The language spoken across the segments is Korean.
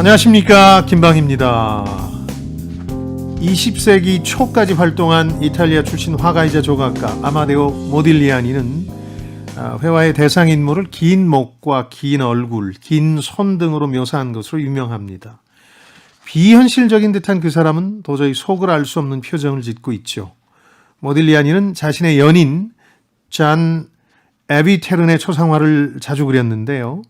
안녕하십니까, 김방입니다. 20세기 초까지 활동한 이탈리아 출신 화가이자 조각가 아마데오 모딜리아니는 회화의 대상인물을 긴 목과 긴 얼굴, 긴 손 등으로 묘사한 것으로 유명합니다. 비현실적인 듯한 그 사람은 도저히 속을 알 수 없는 표정을 짓고 있죠. 모딜리아니는 자신의 연인 잔 에비테른의 초상화를 자주 그렸는데요.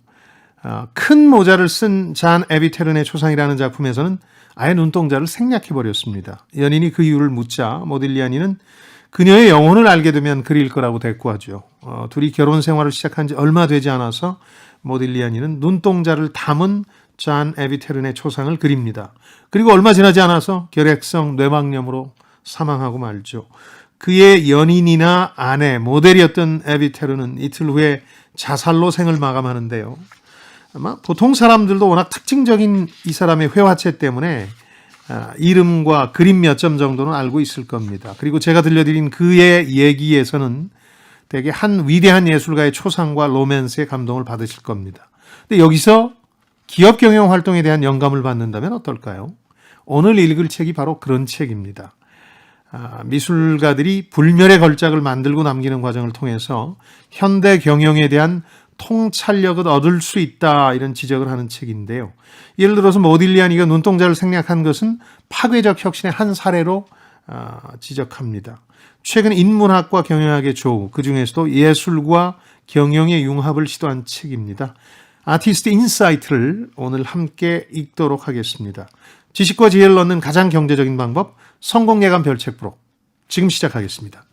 큰 모자를 쓴 잔 에비테른의 초상이라는 작품에서는 아예 눈동자를 생략해버렸습니다. 연인이 그 이유를 묻자 모딜리아니는 그녀의 영혼을 알게 되면 그릴 거라고 대꾸하죠. 둘이 결혼 생활을 시작한 지 얼마 되지 않아서 모딜리아니는 눈동자를 담은 잔 에비테른의 초상을 그립니다. 그리고 얼마 지나지 않아서 결핵성 뇌막염으로 사망하고 말죠. 그의 연인이나 아내, 모델이었던 에비테른은 이틀 후에 자살로 생을 마감하는데요. 아마 보통 사람들도 워낙 특징적인 이 사람의 회화체 때문에 이름과 그림 몇 점 정도는 알고 있을 겁니다. 그리고 제가 들려드린 그의 얘기에서는 되게 한 위대한 예술가의 초상과 로맨스에 감동을 받으실 겁니다. 근데 여기서 기업 경영 활동에 대한 영감을 받는다면 어떨까요? 오늘 읽을 책이 바로 그런 책입니다. 미술가들이 불멸의 걸작을 만들고 남기는 과정을 통해서 현대 경영에 대한 통찰력을 얻을 수 있다, 이런 지적을 하는 책인데요. 예를 들어서 모딜리아니가 눈동자를 생략한 것은 파괴적 혁신의 한 사례로 지적합니다. 최근 인문학과 경영학의 조우, 그중에서도 예술과 경영의 융합을 시도한 책입니다. 아티스트 인사이트를 오늘 함께 읽도록 하겠습니다. 지식과 지혜를 얻는 가장 경제적인 방법, 성공예감 별책 프로, 지금 시작하겠습니다.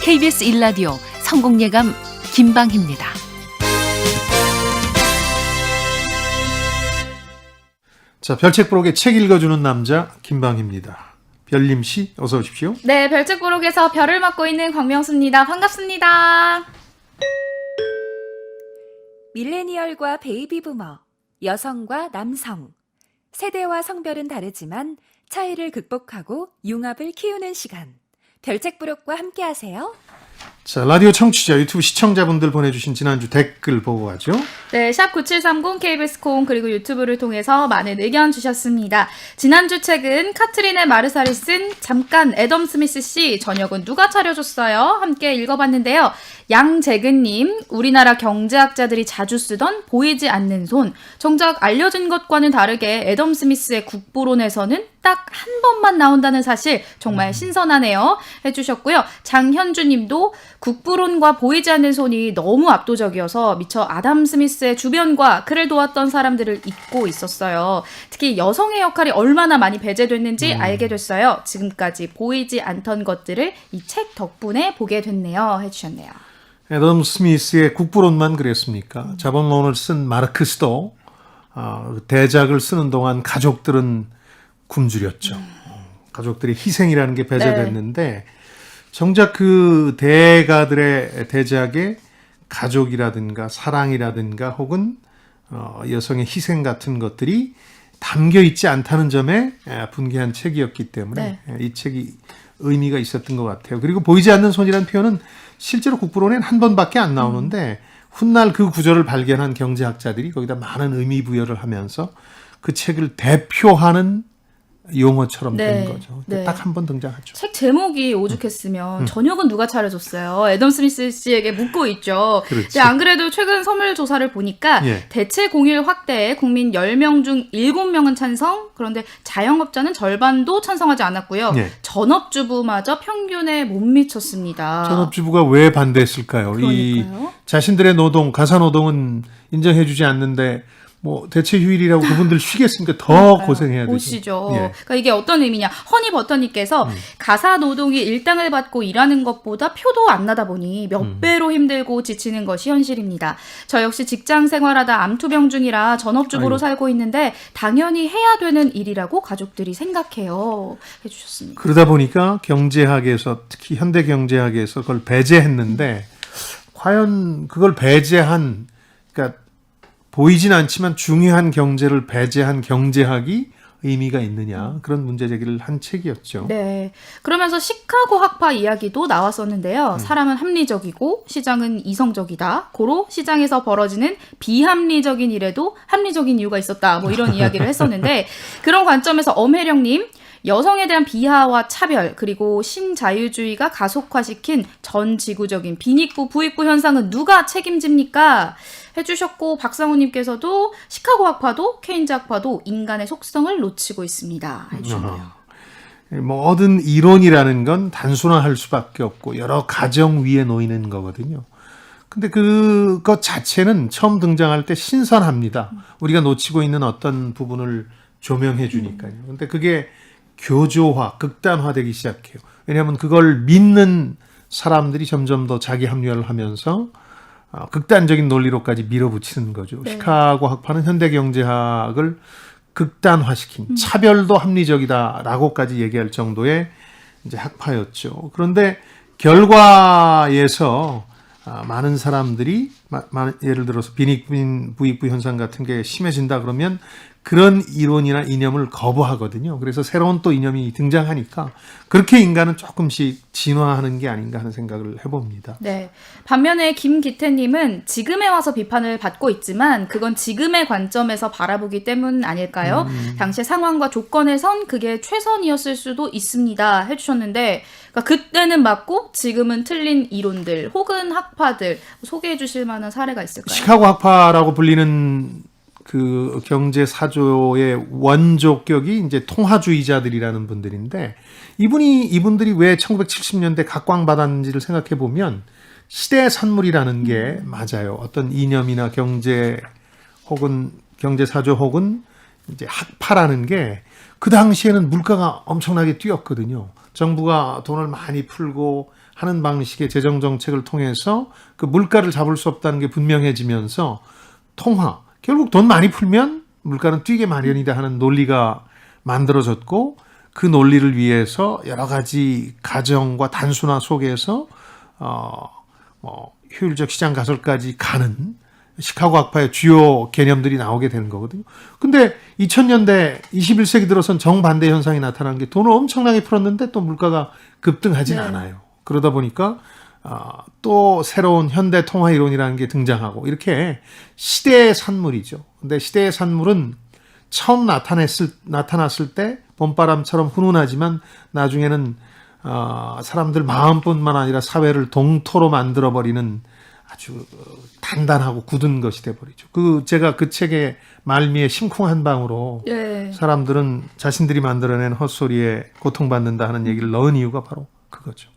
KBS 1라디오 성공예감 김방희입니다. 자, 별책부록의 책 읽어주는 남자 김방희입니다. 별림 씨, 어서 오십시오. 네, 별책부록에서 별을 맡고 있는 광명수입니다. 반갑습니다. 밀레니얼과 베이비부머, 여성과 남성, 세대와 성별은 다르지만 차이를 극복하고 융합을 키우는 시간. 별책부록과 함께하세요. 자, 라디오 청취자, 유튜브 시청자분들 보내주신 지난주 댓글 보고 가죠. 네, 샵 9730 KBS 콩 그리고 유튜브를 통해서 많은 의견 주셨습니다. 지난주 책은 카트린의 마르살이 쓴 잠깐 애덤 스미스 씨, 저녁은 누가 차려줬어요? 함께 읽어봤는데요. 양재근님, 우리나라 경제학자들이 자주 쓰던 보이지 않는 손. 정작 알려진 것과는 다르게 애덤 스미스의 국부론에서는 딱 한 번만 나온다는 사실 정말 신선하네요. 해주셨고요. 장현주님도 국부론과 보이지 않는 손이 너무 압도적이어서 미처 아담 스미스의 주변과 그를 도왔던 사람들을 잊고 있었어요. 특히 여성의 역할이 얼마나 많이 배제됐는지 알게 됐어요. 지금까지 보이지 않던 것들을 이 책 덕분에 보게 됐네요. 해주셨네요. 애덤 스미스의 국부론만 그랬습니까? 자본론을 쓴 마르크스도 대작을 쓰는 동안 가족들은 굶주렸죠. 가족들의 희생이라는 게 배제됐는데 네. 정작 그 대가들의 대작에 가족이라든가 사랑이라든가 혹은 여성의 희생 같은 것들이 담겨 있지 않다는 점에 분개한 책이었기 때문에 네. 이 책이 의미가 있었던 것 같아요. 그리고 보이지 않는 손이라는 표현은 실제로 국부론에는 한 번밖에 안 나오는데 훗날 그 구절을 발견한 경제학자들이 거기다 많은 의미 부여를 하면서 그 책을 대표하는 용어처럼 네, 된 거죠. 네. 딱 한 번 등장하죠. 책 제목이 오죽했으면 저녁은 누가 차려줬어요. 애덤 스미스 씨에게 묻고 있죠. 근데 안 그래도 최근 선물 조사를 보니까 예. 대체 공휴일 확대에 국민 10명 중 7명은 찬성, 그런데 자영업자는 절반도 찬성하지 않았고요. 예. 전업주부마저 평균에 못 미쳤습니다. 전업주부가 왜 반대했을까요? 그러니까요. 이 자신들의 노동, 가사노동은 인정해주지 않는데 뭐 대체 휴일이라고 그분들 쉬겠습니까? 더 그러니까요. 고생해야 되죠. 보시죠. 예. 그러니까 이게 어떤 의미냐. 허니버터님께서 가사 노동이 일당을 받고 일하는 것보다 표도 안 나다 보니 몇 배로 힘들고 지치는 것이 현실입니다. 저 역시 직장 생활하다 암투병 중이라 전업주부로 살고 있는데 당연히 해야 되는 일이라고 가족들이 생각해요. 해주셨습니다. 그러다 보니까 경제학에서 특히 현대 경제학에서 그걸 배제했는데 과연 그걸 배제한, 그러니까 보이진 않지만 중요한 경제를 배제한 경제학이 의미가 있느냐 그런 문제 제기를 한 책이었죠. 네. 그러면서 시카고 학파 이야기도 나왔었는데요. 사람은 합리적이고 시장은 이성적이다. 고로 시장에서 벌어지는 비합리적인 일에도 합리적인 이유가 있었다. 뭐 이런 이야기를 했었는데 그런 관점에서 엄혜령님 여성에 대한 비하와 차별 그리고 신자유주의가 가속화시킨 전 지구적인 빈익부 부익부 현상은 누가 책임집니까? 해주셨고 박상우님께서도 시카고 학파도 케인즈 학파도 인간의 속성을 놓치고 있습니다. 해주셨네요. 모든 이론이라는 건 단순화할 수밖에 없고 여러 가정 위에 놓이는 거거든요. 근데 그것 자체는 처음 등장할 때 신선합니다. 우리가 놓치고 있는 어떤 부분을 조명해 주니까요. 근데 그게 교조화, 극단화되기 시작해요. 왜냐하면 그걸 믿는 사람들이 점점 더 자기 합리화를 하면서 극단적인 논리로까지 밀어붙이는 거죠. 네. 시카고 학파는 현대경제학을 극단화시킨 차별도 합리적이다라고까지 얘기할 정도의 이제 학파였죠. 그런데 결과에서 많은 사람들이 예를 들어서 빈익빈 부익부 현상 같은 게 심해진다 그러면 그런 이론이나 이념을 거부하거든요. 그래서 새로운 또 이념이 등장하니까 그렇게 인간은 조금씩 진화하는 게 아닌가 하는 생각을 해봅니다. 네. 반면에 김기태님은 지금에 와서 비판을 받고 있지만 그건 지금의 관점에서 바라보기 때문 아닐까요? 당시 상황과 조건에선 그게 최선이었을 수도 있습니다. 해주셨는데 그러니까 그때는 맞고 지금은 틀린 이론들 혹은 학파들 소개해 주실 만한 사례가 있을까요? 시카고 학파라고 불리는 그 경제 사조의 원조격이 이제 통화주의자들이라는 분들인데 이분들이 왜 1970년대 각광받았는지를 생각해 보면 시대의 산물이라는 게 맞아요. 어떤 이념이나 경제 혹은 경제 사조 혹은 이제 학파라는 게 그 당시에는 물가가 엄청나게 뛰었거든요. 정부가 돈을 많이 풀고 하는 방식의 재정 정책을 통해서 그 물가를 잡을 수 없다는 게 분명해지면서 통화 결국 돈 많이 풀면 물가는 뛰게 마련이다 하는 논리가 만들어졌고 그 논리를 위해서 여러 가지 가정과 단순화 속에서 효율적 시장 가설까지 가는 시카고 학파의 주요 개념들이 나오게 되는 거거든요. 근데 2000년대 21세기 들어선 정반대 현상이 나타난 게 돈을 엄청나게 풀었는데 또 물가가 급등하진 않아요. 그러다 보니까 또 새로운 현대 통화 이론이라는 게 등장하고 이렇게 시대의 산물이죠. 근데 시대의 산물은 처음 나타났을 때 봄바람처럼 훈훈하지만 나중에는 사람들 마음뿐만 아니라 사회를 동토로 만들어버리는 아주 단단하고 굳은 것이 돼버리죠. 제가 그 책의 말미에 심쿵한 방으로 네. 사람들은 자신들이 만들어낸 헛소리에 고통받는다 하는 얘기를 넣은 이유가 바로 그거죠.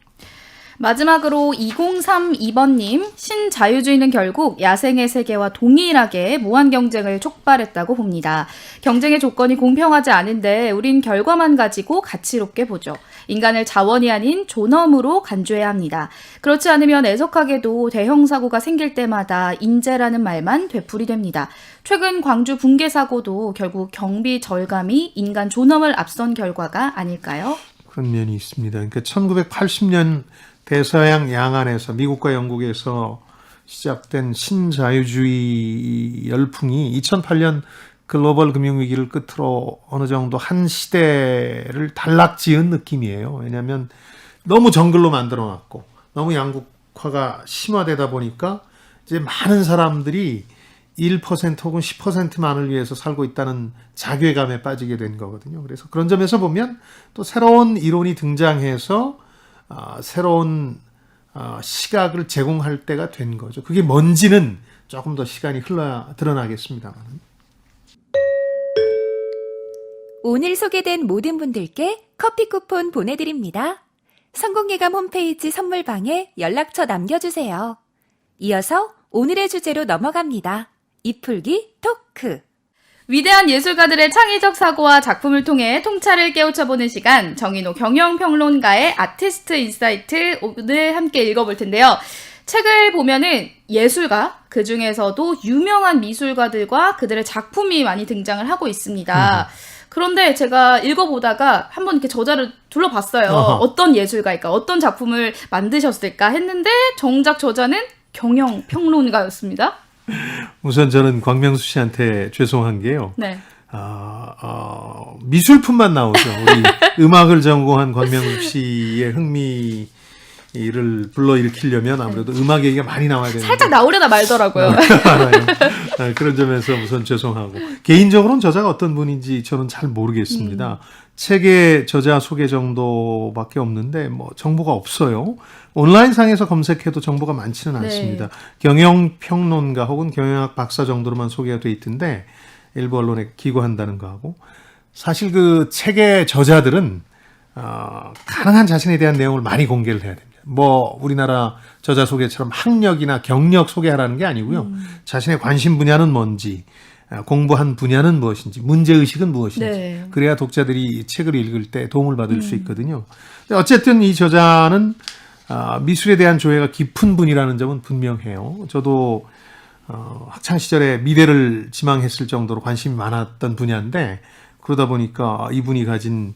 마지막으로 2032번님, 신자유주의는 결국 야생의 세계와 동일하게 무한 경쟁을 촉발했다고 봅니다. 경쟁의 조건이 공평하지 않은데 우린 결과만 가지고 가치롭게 보죠. 인간을 자원이 아닌 존엄으로 간주해야 합니다. 그렇지 않으면 애석하게도 대형 사고가 생길 때마다 인재라는 말만 되풀이됩니다. 최근 광주 붕괴 사고도 결국 경비 절감이 인간 존엄을 앞선 결과가 아닐까요? 그런 면이 있습니다. 그러니까 1980년 대서양 양안에서 미국과 영국에서 시작된 신자유주의 열풍이 2008년 글로벌 금융위기를 끝으로 어느 정도 한 시대를 단락지은 느낌이에요. 왜냐하면 너무 정글로 만들어놨고 너무 양극화가 심화되다 보니까 이제 많은 사람들이 1% 혹은 10%만을 위해서 살고 있다는 자괴감에 빠지게 된 거거든요. 그래서 그런 점에서 보면 또 새로운 이론이 등장해서 새로운 시각을 제공할 때가 된 거죠. 그게 뭔지는 조금 더 시간이 흘러야 드러나겠습니다만. 오늘 소개된 모든 분들께 커피 쿠폰 보내드립니다. 성공예감 홈페이지 선물방에 연락처 남겨주세요. 이어서 오늘의 주제로 넘어갑니다. 이풀기 토크. 위대한 예술가들의 창의적 사고와 작품을 통해 통찰을 깨우쳐보는 시간, 정인호 경영평론가의 아티스트 인사이트 오늘 함께 읽어볼 텐데요. 책을 보면은 예술가, 그 중에서도 유명한 미술가들과 그들의 작품이 많이 등장을 하고 있습니다. 그런데 제가 읽어보다가 한번 이렇게 저자를 둘러봤어요. 어떤 예술가일까, 어떤 작품을 만드셨을까 했는데 정작 저자는 경영평론가였습니다. 우선 저는 광명수 씨한테 죄송한 게요. 네. 미술품만 나오죠. 우리 음악을 전공한 광명국 씨의 흥미를 불러일으키려면 아무래도 음악 얘기가 많이 나와야 되는데 살짝 나오려다 말더라고요. 알아요. 그런 점에서 우선 죄송하고 개인적으로는 저자가 어떤 분인지 저는 잘 모르겠습니다. 책의 저자 소개 정도밖에 없는데 뭐 정보가 없어요. 온라인상에서 검색해도 정보가 많지는 네. 않습니다. 경영평론가 혹은 경영학 박사 정도로만 소개가 돼 있던데 일부 언론에 기고한다는 거하고 사실 그 책의 저자들은 가능한 자신에 대한 내용을 많이 공개를 해야 됩니다. 뭐 우리나라 저자 소개처럼 학력이나 경력 소개하라는 게 아니고요. 자신의 관심 분야는 뭔지, 공부한 분야는 무엇인지, 문제의식은 무엇인지. 네. 그래야 독자들이 책을 읽을 때 도움을 받을 수 있거든요. 어쨌든 이 저자는 미술에 대한 조예가 깊은 분이라는 점은 분명해요. 저도 학창 시절에 미대를 지망했을 정도로 관심이 많았던 분야인데 그러다 보니까 이분이 가진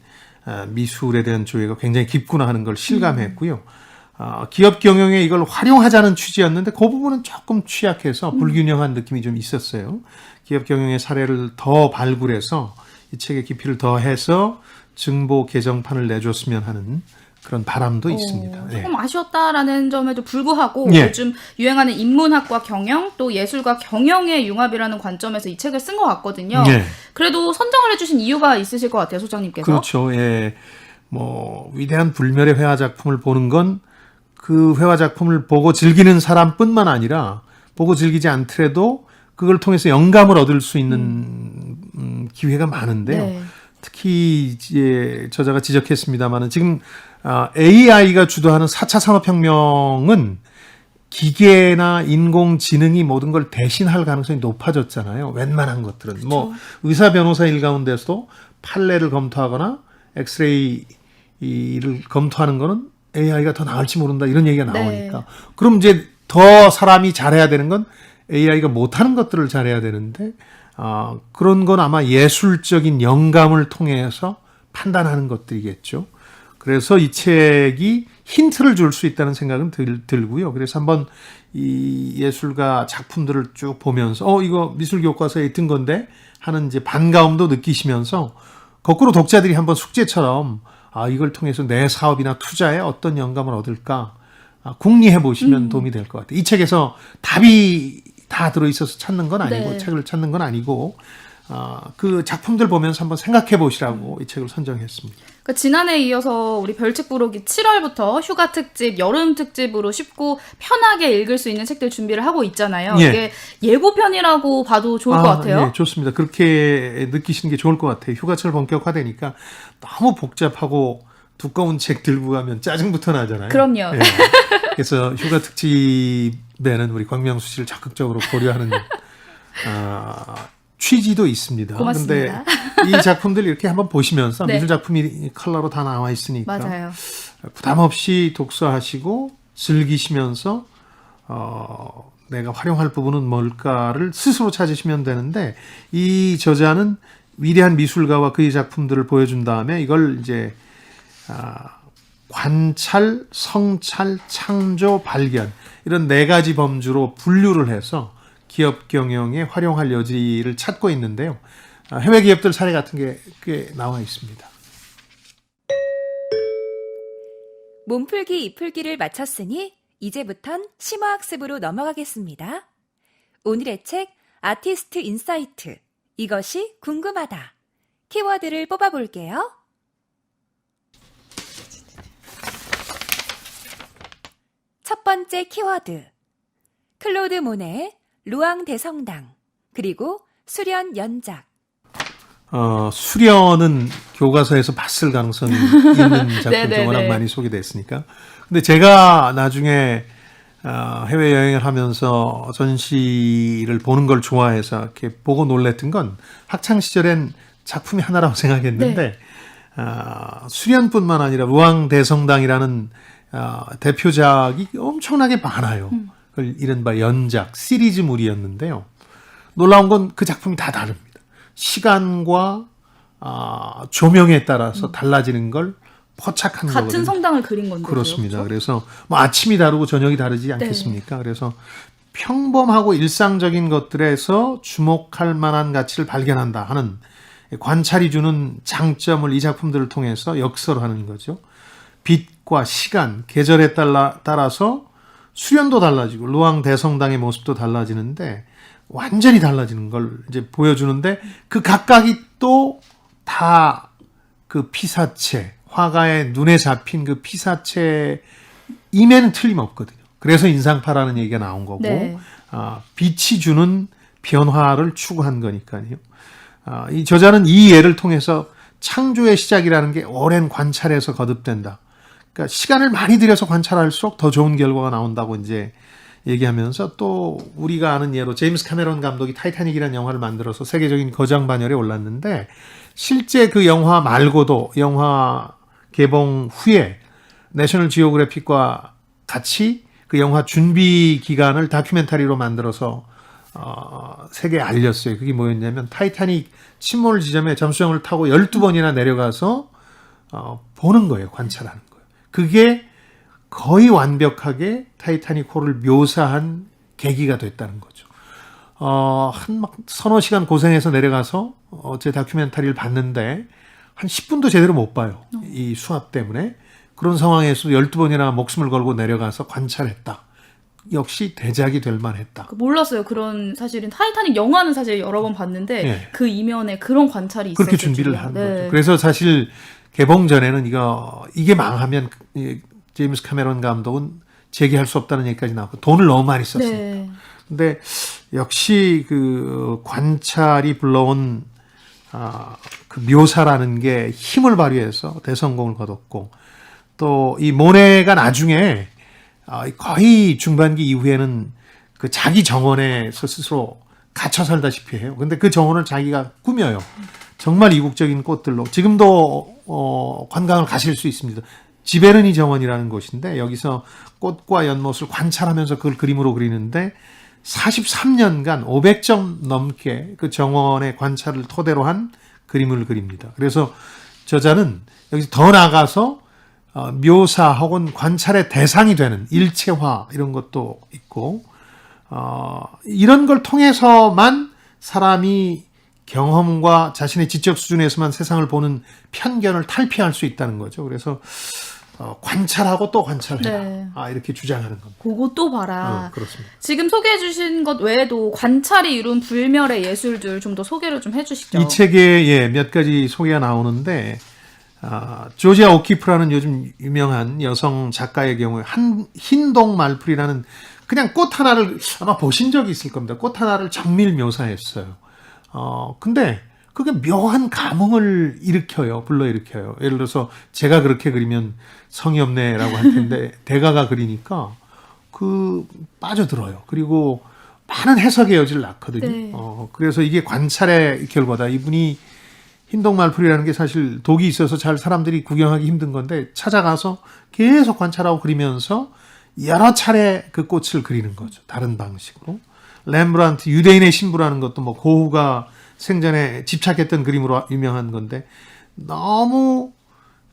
미술에 대한 조예가 굉장히 깊구나 하는 걸 실감했고요. 기업 경영에 이걸 활용하자는 취지였는데 그 부분은 조금 취약해서 불균형한 느낌이 좀 있었어요. 기업 경영의 사례를 더 발굴해서 이 책의 깊이를 더해서 증보 개정판을 내줬으면 하는 그런 바람도 있습니다. 네. 조금 아쉬웠다라는 점에도 불구하고 예. 요즘 유행하는 인문학과 경영 또 예술과 경영의 융합이라는 관점에서 이 책을 쓴 것 같거든요. 네. 그래도 선정을 해주신 이유가 있으실 것 같아요, 소장님께서. 그렇죠. 예. 뭐 위대한 불멸의 회화 작품을 보는 건 그 회화 작품을 보고 즐기는 사람뿐만 아니라 보고 즐기지 않더라도 그걸 통해서 영감을 얻을 수 있는 기회가 많은데요. 네. 특히 이제 저자가 지적했습니다마는 지금 AI가 주도하는 4차 산업혁명은 기계나 인공지능이 모든 걸 대신할 가능성이 높아졌잖아요. 웬만한 것들은. 그렇죠. 뭐 의사 변호사 일 가운데서도 판례를 검토하거나 엑스레이를 검토하는 거는 AI가 더 나을지 모른다 이런 얘기가 나오니까. 네. 그럼 이제 더 사람이 잘해야 되는 건 AI가 못하는 것들을 잘해야 되는데 그런 건 아마 예술적인 영감을 통해서 판단하는 것들이겠죠. 그래서 이 책이 힌트를 줄 수 있다는 생각은 들고요. 그래서 한번 이 예술가 작품들을 쭉 보면서 이거 미술 교과서에 있던 건데 하는 이제 반가움도 느끼시면서 거꾸로 독자들이 한번 숙제처럼 이걸 통해서 내 사업이나 투자에 어떤 영감을 얻을까 궁리해 보시면 도움이 될 것 같아요. 이 책에서 답이 다 들어있어서 찾는 건 아니고 네. 책을 찾는 건 아니고 그 작품들 보면서 한번 생각해 보시라고 이 책을 선정했습니다. 그러니까 지난해에 이어서 우리 별책 부록이 7월부터 휴가 특집, 여름 특집으로 쉽고 편하게 읽을 수 있는 책들 준비를 하고 있잖아요. 예. 이게 예고편이라고 봐도 좋을 것 같아요. 예, 좋습니다. 그렇게 느끼시는 게 좋을 것 같아요. 휴가철 본격화되니까 너무 복잡하고 두꺼운 책 들고 가면 짜증부터 나잖아요. 그럼요. 예. 그래서 휴가 특집에는 우리 광명수 씨를 적극적으로 고려하는 취지도 있습니다. 고맙습니다. 근데 이 작품들 이렇게 한번 보시면서 네. 미술 작품이 컬러로 다 나와 있으니까 맞아요. 부담 없이 독서하시고 즐기시면서 내가 활용할 부분은 뭘까를 스스로 찾으시면 되는데 이 저자는 위대한 미술가와 그의 작품들을 보여준 다음에 이걸 이제 관찰, 성찰, 창조, 발견 이런 네 가지 범주로 분류를 해서 기업 경영에 활용할 여지를 찾고 있는데요. 해외 기업들 사례 같은 게 꽤 나와 있습니다. 몸풀기 입풀기를 마쳤으니 이제부턴 심화학습으로 넘어가겠습니다. 오늘의 책 아티스트 인사이트 이것이 궁금하다. 키워드를 뽑아볼게요. 첫 번째 키워드 클로드 모네 루앙 대성당 그리고 수련 연작. 수련은 교과서에서 봤을 가능성이 있는 작품이 워낙 많이 소개됐으니까. 근데 제가 나중에 해외여행을 하면서 전시를 보는 걸 좋아해서 이렇게 보고 놀랬던 건 학창시절엔 작품이 하나라고 생각했는데 수련뿐만 아니라 루앙 대성당이라는 대표작이 엄청나게 많아요. 그걸 이른바 연작, 시리즈물이었는데요. 놀라운 건 그 작품이 다 다릅니다. 시간과 조명에 따라서 달라지는 걸 포착한 거거든요. 같은 성당을 그린 건데. 그렇습니다. 그래서 뭐 아침이 다르고 저녁이 다르지 않겠습니까? 그래서 평범하고 일상적인 것들에서 주목할 만한 가치를 발견한다 하는 관찰이 주는 장점을 이 작품들을 통해서 역설하는 거죠. 빛과 시간, 계절에 따라서 수련도 달라지고 루앙 대성당의 모습도 달라지는데 완전히 달라지는 걸 이제 보여주는데 그 각각이 또 다 그 피사체, 화가의 눈에 잡힌 그 피사체 임에는 틀림없거든요. 그래서 인상파라는 얘기가 나온 거고 네. 빛이 주는 변화를 추구한 거니까요. 이 저자는 이 예를 통해서 창조의 시작이라는 게 오랜 관찰에서 거듭된다. 그러니까 시간을 많이 들여서 관찰할수록 더 좋은 결과가 나온다고 이제 얘기하면서 또 우리가 아는 예로 제임스 카메론 감독이 타이타닉이라는 영화를 만들어서 세계적인 거장 반열에 올랐는데 실제 그 영화 말고도 영화 개봉 후에 내셔널 지오그래픽과 같이 그 영화 준비 기간을 다큐멘터리로 만들어서 세계에 알렸어요. 그게 뭐였냐면 타이타닉 침몰 지점에 잠수정을 타고 12번이나 내려가서 보는 거예요. 관찰하는 거예요. 그게 거의 완벽하게 타이타닉호를 묘사한 계기가 됐다는 거죠. 한 막 서너 시간 고생해서 내려가서 제 다큐멘터리를 봤는데 한 10분도 제대로 못 봐요. 이 수압 때문에. 그런 상황에서 12번이나 목숨을 걸고 내려가서 관찰했다. 역시 대작이 될 만했다. 몰랐어요. 그런 사실은 타이타닉 영화는 사실 여러 번 봤는데 네. 그 이면에 그런 관찰이 있었어요. 그렇게 준비를 한 거죠. 그래서 사실 개봉 전에는 이게 망하면 제임스 카메론 감독은 재개할 수 없다는 얘기까지 나왔고 돈을 너무 많이 썼습니다. 네. 근데 역시 그 관찰이 불러온 그 묘사라는 게 힘을 발휘해서 대성공을 거뒀고 또 이 모네가 나중에 거의 중반기 이후에는 그 자기 정원에서 스스로 갇혀 살다시피 해요. 근데 그 정원을 자기가 꾸며요. 정말 이국적인 꽃들로. 지금도 관광을 가실 수 있습니다. 지베르니 정원이라는 곳인데 여기서 꽃과 연못을 관찰하면서 그걸 그림으로 그리는데 43년간 500점 넘게 그 정원의 관찰을 토대로 한 그림을 그립니다. 그래서 저자는 여기서 더 나아가서 묘사 혹은 관찰의 대상이 되는 일체화 이런 것도 있고 이런 걸 통해서만 사람이 경험과 자신의 지적 수준에서만 세상을 보는 편견을 탈피할 수 있다는 거죠. 그래서 관찰하고 또 관찰해라. 네. 이렇게 주장하는 겁니다. 그거 또 봐라. 그렇습니다. 지금 소개해 주신 것 외에도 관찰이 이룬 불멸의 예술들 좀 더 소개를 좀 해주시죠. 이 책에 몇 가지 소개가 나오는데 조지아 오키프라는 요즘 유명한 여성 작가의 경우에 흰동 말풀이라는 그냥 꽃 하나를 아마 보신 적이 있을 겁니다. 꽃 하나를 정밀 묘사했어요. 근데 그게 묘한 감흥을 불러일으켜요. 예를 들어서 제가 그렇게 그리면 성의 없네라고 할 텐데 대가가 그리니까 빠져들어요. 그리고 많은 해석의 여지를 낳거든요. 네. 그래서 이게 관찰의 결과다. 이분이 흰동말풀이라는 게 사실 독이 있어서 잘 사람들이 구경하기 힘든 건데 찾아가서 계속 관찰하고 그리면서 여러 차례 그 꽃을 그리는 거죠. 다른 방식으로. 렘브란트 유대인의 신부라는 것도 뭐 고흐가 생전에 집착했던 그림으로 유명한 건데 너무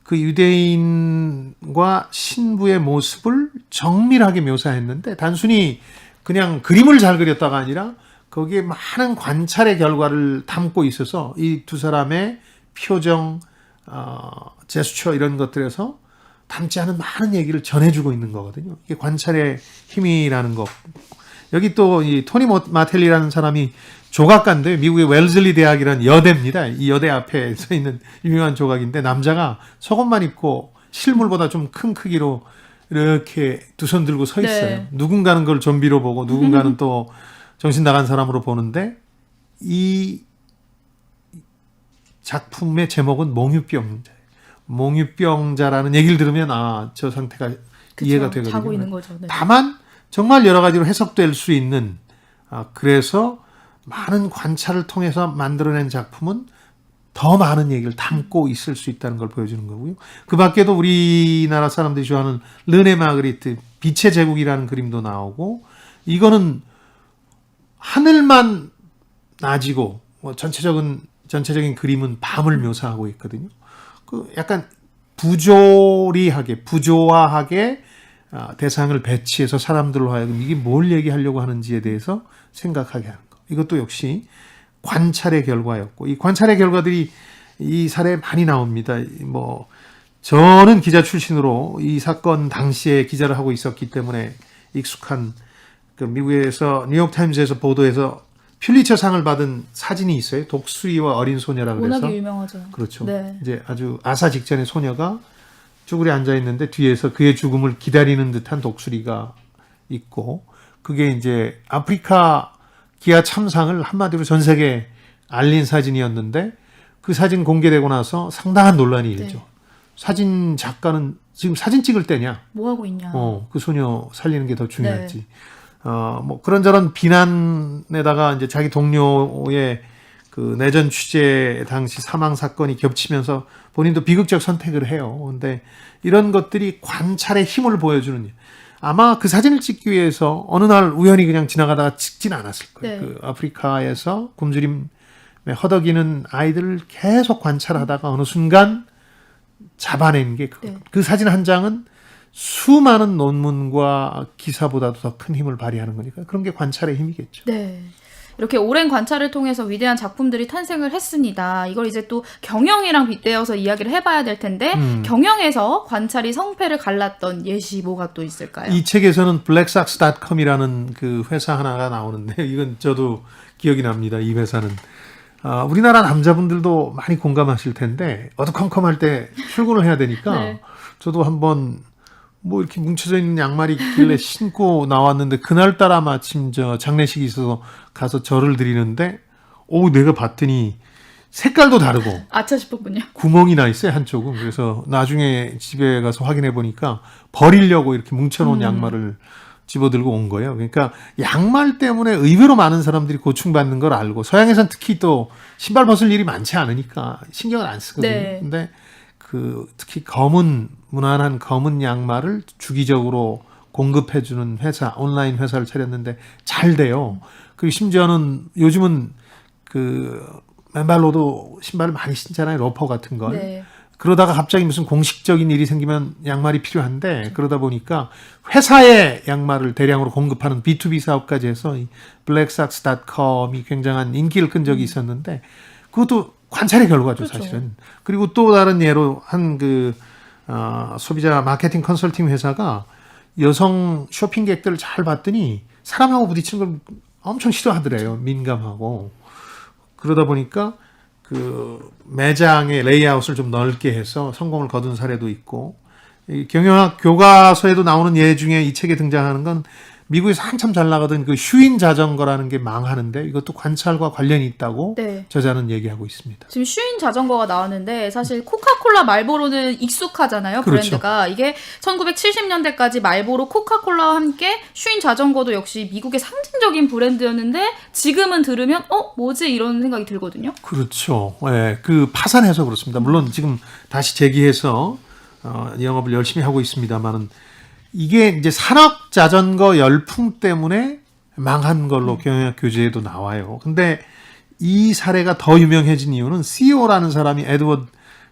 그 유대인과 신부의 모습을 정밀하게 묘사했는데 단순히 그냥 그림을 잘 그렸다가 아니라 거기에 많은 관찰의 결과를 담고 있어서 이 두 사람의 표정, 제스처 이런 것들에서 담지 않은 많은 얘기를 전해주고 있는 거거든요. 이게 관찰의 힘이라는 거. 여기 또 이 토니 마텔리라는 사람이 조각가인데 미국의 웰슬리 대학이라는 여대입니다. 이 여대 앞에 서 있는 유명한 조각인데 남자가 속옷만 입고 실물보다 좀 큰 크기로 이렇게 두 손 들고 서 있어요. 네. 누군가는 그걸 좀비로 보고 누군가는 또 정신 나간 사람으로 보는데 이 작품의 제목은 몽유병자예요. 몽유병자라는 얘기를 들으면 저 상태가 그쵸, 이해가 되거든요. 자고 있는 거죠. 네. 다만 정말 여러 가지로 해석될 수 있는 그래서 많은 관찰을 통해서 만들어낸 작품은 더 많은 얘기를 담고 있을 수 있다는 걸 보여주는 거고요. 그 밖에도 우리나라 사람들이 좋아하는 르네 마그리트 빛의 제국이라는 그림도 나오고 이거는 하늘만 낮이고 전체적인 그림은 밤을 묘사하고 있거든요. 그 약간 부조화하게 대상을 배치해서 사람들로 하여금 이게 뭘 얘기하려고 하는지에 대해서 생각하게 하는 거. 이것도 역시 관찰의 결과였고 이 관찰의 결과들이 이 사례에 많이 나옵니다. 뭐 저는 기자 출신으로 이 사건 당시에 기자를 하고 있었기 때문에 익숙한 그 미국에서 뉴욕타임즈에서 보도해서 퓰리처상을 받은 사진이 있어요. 독수리와 어린 소녀라 그래서 워낙에 유명하죠. 그렇죠. 네. 이제 아주 아사 직전의 소녀가 쭈그려 앉아 있는데 뒤에서 그의 죽음을 기다리는 듯한 독수리가 있고 그게 이제 아프리카 기아 참상을 한마디로 전 세계에 알린 사진이었는데 그 사진 공개되고 나서 상당한 논란이 일죠. 네. 사진 작가는 지금 사진 찍을 때냐? 뭐 하고 있냐. 그 소녀 살리는 게 더 중요했지. 뭐 그런저런 비난에다가 이제 자기 동료의 그 내전 취재 당시 사망 사건이 겹치면서 본인도 비극적 선택을 해요. 근데 이런 것들이 관찰의 힘을 보여주는 아마 그 사진을 찍기 위해서 어느 날 우연히 그냥 지나가다가 찍진 않았을 거예요. 네. 그 아프리카에서 굶주림에 허덕이는 아이들을 계속 관찰하다가 어느 순간 잡아낸 게 네. 그 사진 한 장은 수많은 논문과 기사보다도 더 큰 힘을 발휘하는 거니까 그런 게 관찰의 힘이겠죠. 네. 이렇게 오랜 관찰을 통해서 위대한 작품들이 탄생을 했습니다. 이걸 이제 또 경영이랑 빗대어서 이야기를 해봐야 될 텐데 경영에서 관찰이 성패를 갈랐던 예시 뭐가 또 있을까요? 이 책에서는 blacksox.com이라는 그 회사 하나가 나오는데 이건 저도 기억이 납니다. 이 회사는 우리나라 남자분들도 많이 공감하실 텐데 어두컴컴할 때 출근을 해야 되니까 네. 저도 한번 뭐 이렇게 뭉쳐져 있는 양말이 있길래 신고 나왔는데 그날따라 마침 저 장례식이 있어서 가서 절을 드리는데 내가 봤더니 색깔도 다르고 아차 싶었군요. 구멍이 나 있어요 한쪽은. 그래서 나중에 집에 가서 확인해 보니까 버리려고 이렇게 뭉쳐놓은 양말을 집어들고 온 거예요. 그러니까 양말 때문에 의외로 많은 사람들이 고충받는 걸 알고 서양에선 특히 또 신발 벗을 일이 많지 않으니까 신경을 안 쓰거든요. 네. 근데 그 특히 무난한 검은 양말을 주기적으로 공급해주는 회사, 온라인 회사를 차렸는데 잘 돼요. 그리고 심지어는 요즘은 그 맨발로도 신발을 많이 신잖아요. 로퍼 같은 걸. 네. 그러다가 갑자기 무슨 공식적인 일이 생기면 양말이 필요한데 그러다 보니까 회사의 양말을 대량으로 공급하는 B2B 사업까지 해서 이 blacksox.com이 굉장한 인기를 끈 적이 있었는데 그것도 관찰의 결과죠, 그렇죠. 사실은. 그리고 또 다른 예로 한 소비자 마케팅 컨설팅 회사가 여성 쇼핑객들을 잘 봤더니 사람하고 부딪히는 걸 엄청 싫어하더래요. 민감하고. 그러다 보니까 그 매장의 레이아웃을 좀 넓게 해서 성공을 거둔 사례도 있고, 이 경영학 교과서에도 나오는 예 중에 이 책에 등장하는 건 미국에서 한참 잘 나가던 그 슈인 자전거라는 게 망하는데 이것도 관찰과 관련이 있다고 네. 저자는 얘기하고 있습니다. 지금 슈인 자전거가 나왔는데 사실 코카콜라 말보로는 익숙하잖아요. 그렇죠. 브랜드가. 이게 1970년대까지 말보로 코카콜라와 함께 슈인 자전거도 역시 미국의 상징적인 브랜드였는데 지금은 들으면 뭐지? 이런 생각이 들거든요. 그렇죠. 예, 그 파산해서 그렇습니다. 물론 지금 다시 재기해서 영업을 열심히 하고 있습니다만은 이게 이제 산업 자전거 열풍 때문에 망한 걸로 경영학 교재에도 나와요. 근데 이 사례가 더 유명해진 이유는 CEO라는 사람이 에드워드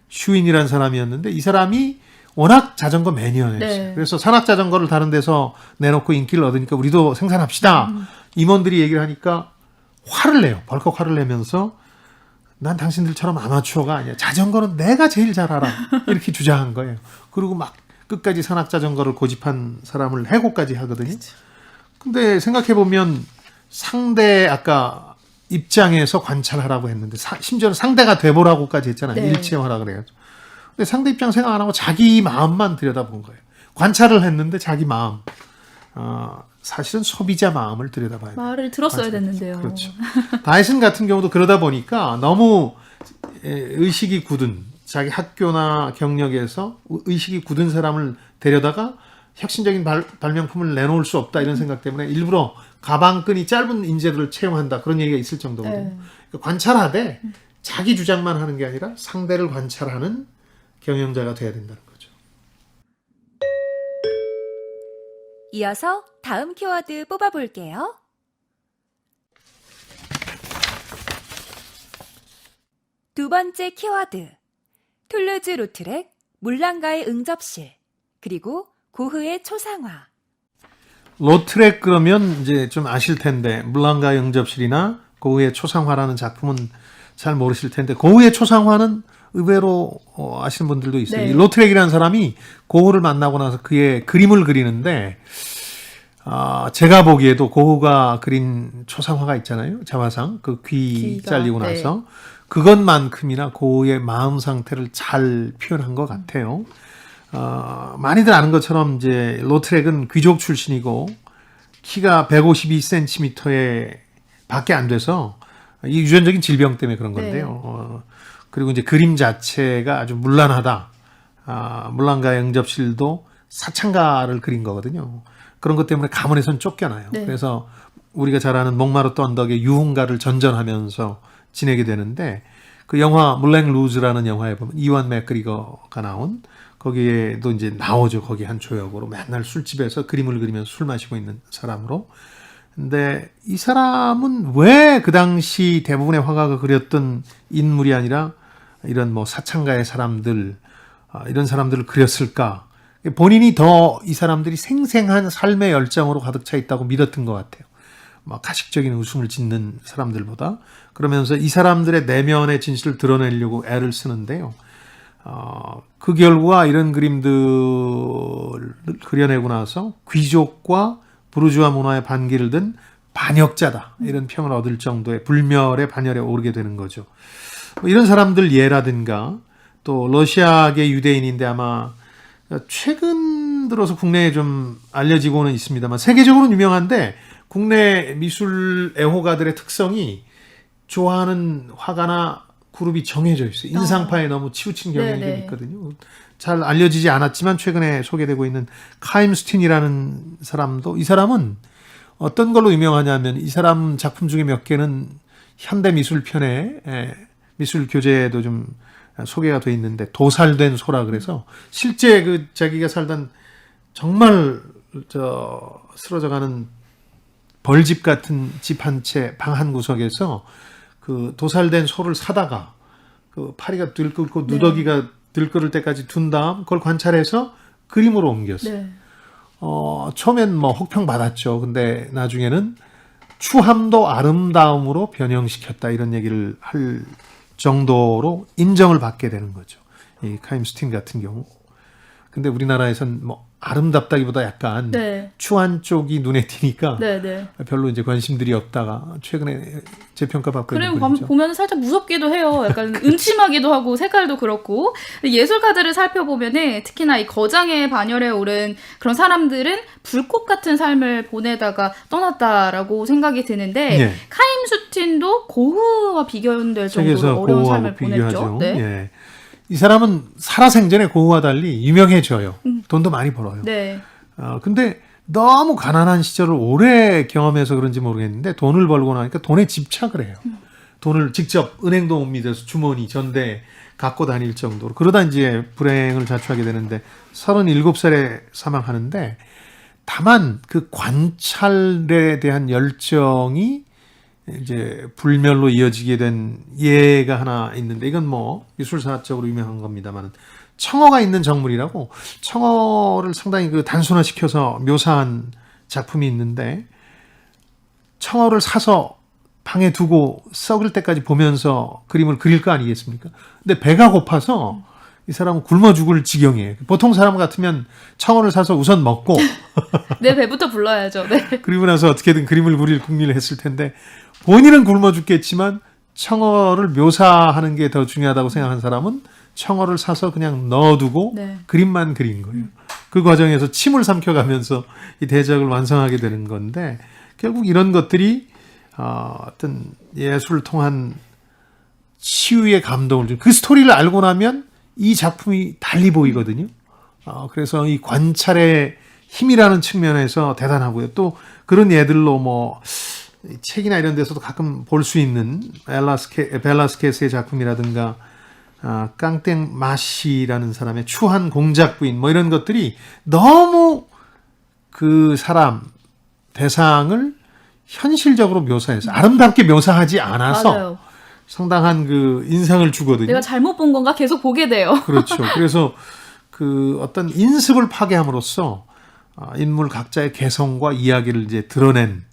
슈인이라는 사람이었는데 이 사람이 워낙 자전거 매니아였어요. 네. 그래서 산악 자전거를 다른 데서 내놓고 인기를 얻으니까 우리도 생산합시다. 임원들이 얘기를 하니까 화를 내요. 벌컥 화를 내면서 난 당신들처럼 아마추어가 아니야. 자전거는 내가 제일 잘 알아. 이렇게 주장한 거예요. 그리고 막 끝까지 산악 자전거를 고집한 사람을 해고까지 하거든요. 근데 생각해보면 상대 아까 입장에서 관찰하라고 했는데 심지어는 상대가 돼보라고까지 했잖아요. 네. 일체화라 그래가지고. 근데 상대 입장 생각 안 하고 자기 마음만 들여다본 거예요. 관찰을 했는데 자기 마음. 사실은 소비자 마음을 들여다봐야 돼요. 말을 들었어야 됐는데요. 그렇죠. 다이슨 같은 경우도 그러다 보니까 너무 의식이 굳은 자기 학교나 경력에서 의식이 굳은 사람을 데려다가 혁신적인 발명품을 내놓을 수 없다 이런 생각 때문에 일부러 가방끈이 짧은 인재들을 채용한다 그런 얘기가 있을 정도거든요. 네. 그러니까 관찰하되 자기 주장만 하는 게 아니라 상대를 관찰하는 경영자가 돼야 된다는 거죠. 이어서 다음 키워드 뽑아볼게요. 두 번째 키워드. 툴루즈 로트렉, 물랑가의 응접실, 그리고 고흐의 초상화. 로트렉 그러면 이제 좀 아실 텐데 물랑가의 응접실이나 고흐의 초상화라는 작품은 잘 모르실 텐데 고흐의 초상화는 의외로 아시는 분들도 있어요. 네. 이 로트렉이라는 사람이 고흐를 만나고 나서 그의 그림을 그리는데 제가 보기에도 고흐가 그린 초상화가 있잖아요. 자화상 그 귀 귀가, 잘리고 네. 나서 그것만큼이나 고흐의 마음 상태를 잘 표현한 것 같아요. 많이들 아는 것처럼 이제 로트렉은 귀족 출신이고 키가 152cm에 밖에 안 돼서 이 유전적인 질병 때문에 그런 건데요. 그리고 이제 그림 자체가 아주 문란하다. 물란가의 응접실도 사창가를 그린 거거든요. 그런 것 때문에 가문에선 쫓겨나요. 네. 그래서 우리가 잘 아는 몽마르트 언덕의 유흥가를 전전하면서 지내게 되는데 그 영화 물랭 루즈라는 영화에 보면 이완 맥그리거가 나온 거기에도 이제 나오죠. 거기 한 조역으로 맨날 술집에서 그림을 그리면서 술 마시고 있는 사람으로. 근데 이 사람은 왜 그 당시 대부분의 화가가 그렸던 인물이 아니라 이런 뭐 사창가의 사람들 이런 사람들을 그렸을까? 본인이 더 이 사람들이 생생한 삶의 열정으로 가득 차 있다고 믿었던 것 같아요. 막 가식적인 웃음을 짓는 사람들보다. 그러면서 이 사람들의 내면의 진실을 드러내려고 애를 쓰는데요. 그 결과 이런 그림들을 그려내고 나서 귀족과 부르주아 문화의 반기를 든 반역자다. 이런 평을 얻을 정도의 불멸의 반열에 오르게 되는 거죠. 뭐 이런 사람들 예라든가 또 러시아계 유대인인데 아마 최근 들어서 국내에 좀 알려지고는 있습니다만 세계적으로는 유명한데 국내 미술 애호가들의 특성이 좋아하는 화가나 그룹이 정해져 있어요. 인상파에 너무 치우친 경향이 좀 있거든요. 잘 알려지지 않았지만 최근에 소개되고 있는 카임스틴이라는 사람도 이 사람은 어떤 걸로 유명하냐면 이 사람 작품 중에 몇 개는 현대 미술편에 미술 교재에도 좀 소개가 돼 있는데 도살된 소라 그래서 실제 그 자기가 살던 정말 쓰러져가는 벌집 같은 집 한 채 방 한 구석에서 그 도살된 소를 사다가 그 파리가 들끓고 누더기가 들끓을 때까지 둔 다음 그걸 관찰해서 그림으로 옮겼어요. 네. 처음엔 뭐 혹평 받았죠. 근데 나중에는 추함도 아름다움으로 변형시켰다 이런 얘기를 할 정도로 인정을 받게 되는 거죠. 이 카임스틴 같은 경우. 근데 우리나라에선 뭐 아름답다기보다 약간 네. 추한 쪽이 눈에 띄니까 네. 별로 이제 관심들이 없다가 최근에 재평가 받고 있는 그리고 분이죠. 보면 살짝 무섭기도 해요. 약간 음침하기도 하고 색깔도 그렇고 예술가들을 살펴보면은 특히나 이 거장의 반열에 오른 그런 사람들은 불꽃 같은 삶을 보내다가 떠났다라고 생각이 드는데 예. 카임스틴도 고흐와 비교될 정도로 세계에서 어려운 고흐하고 삶을 비교하죠. 보냈죠. 네. 예. 이 사람은 살아생전에 고흐와 달리 유명해져요. 돈도 많이 벌어요. 네. 근데 너무 가난한 시절을 오래 경험해서 그런지 모르겠는데 돈을 벌고 나니까 돈에 집착을 해요. 돈을 직접 은행도 못 믿어서 주머니, 전대 갖고 다닐 정도로. 그러다 이제 불행을 자초하게 되는데 37살에 사망하는데 다만 그 관찰에 대한 열정이 이제 불멸로 이어지게 된 예가 하나 있는데 이건 뭐 미술사적으로 유명한 겁니다만 청어가 있는 정물이라고 청어를 상당히 그 단순화시켜서 묘사한 작품이 있는데 청어를 사서 방에 두고 썩을 때까지 보면서 그림을 그릴 거 아니겠습니까? 근데 배가 고파서 이 사람은 굶어 죽을 지경이에요. 보통 사람 같으면 청어를 사서 우선 먹고 내 배부터 불러야죠. 네. 그리고 나서 어떻게든 그림을 그릴 궁리를 했을 텐데 본인은 굶어 죽겠지만 청어를 묘사하는 게 더 중요하다고 생각한 사람은 청어를 사서 그냥 넣어두고 네. 그림만 그린 거예요. 그 과정에서 침을 삼켜가면서 이 대작을 완성하게 되는 건데 결국 이런 것들이 어떤 예술을 통한 치유의 감동을 준 그 스토리를 알고 나면 이 작품이 달리 보이거든요. 그래서 이 관찰의 힘이라는 측면에서 대단하고요. 또 그런 예들로 뭐 책이나 이런 데서도 가끔 볼 수 있는 벨라스케스의 작품이라든가 깡땡 마시라는 사람의 추한 공작 부인 뭐 이런 것들이 너무 그 사람 대상을 현실적으로 묘사해서 아름답게 묘사하지 않아서 맞아요. 상당한 그 인상을 주거든요. 내가 잘못 본 건가 계속 보게 돼요. 그렇죠. 그래서 그 어떤 인습을 파괴함으로써 인물 각자의 개성과 이야기를 이제 드러낸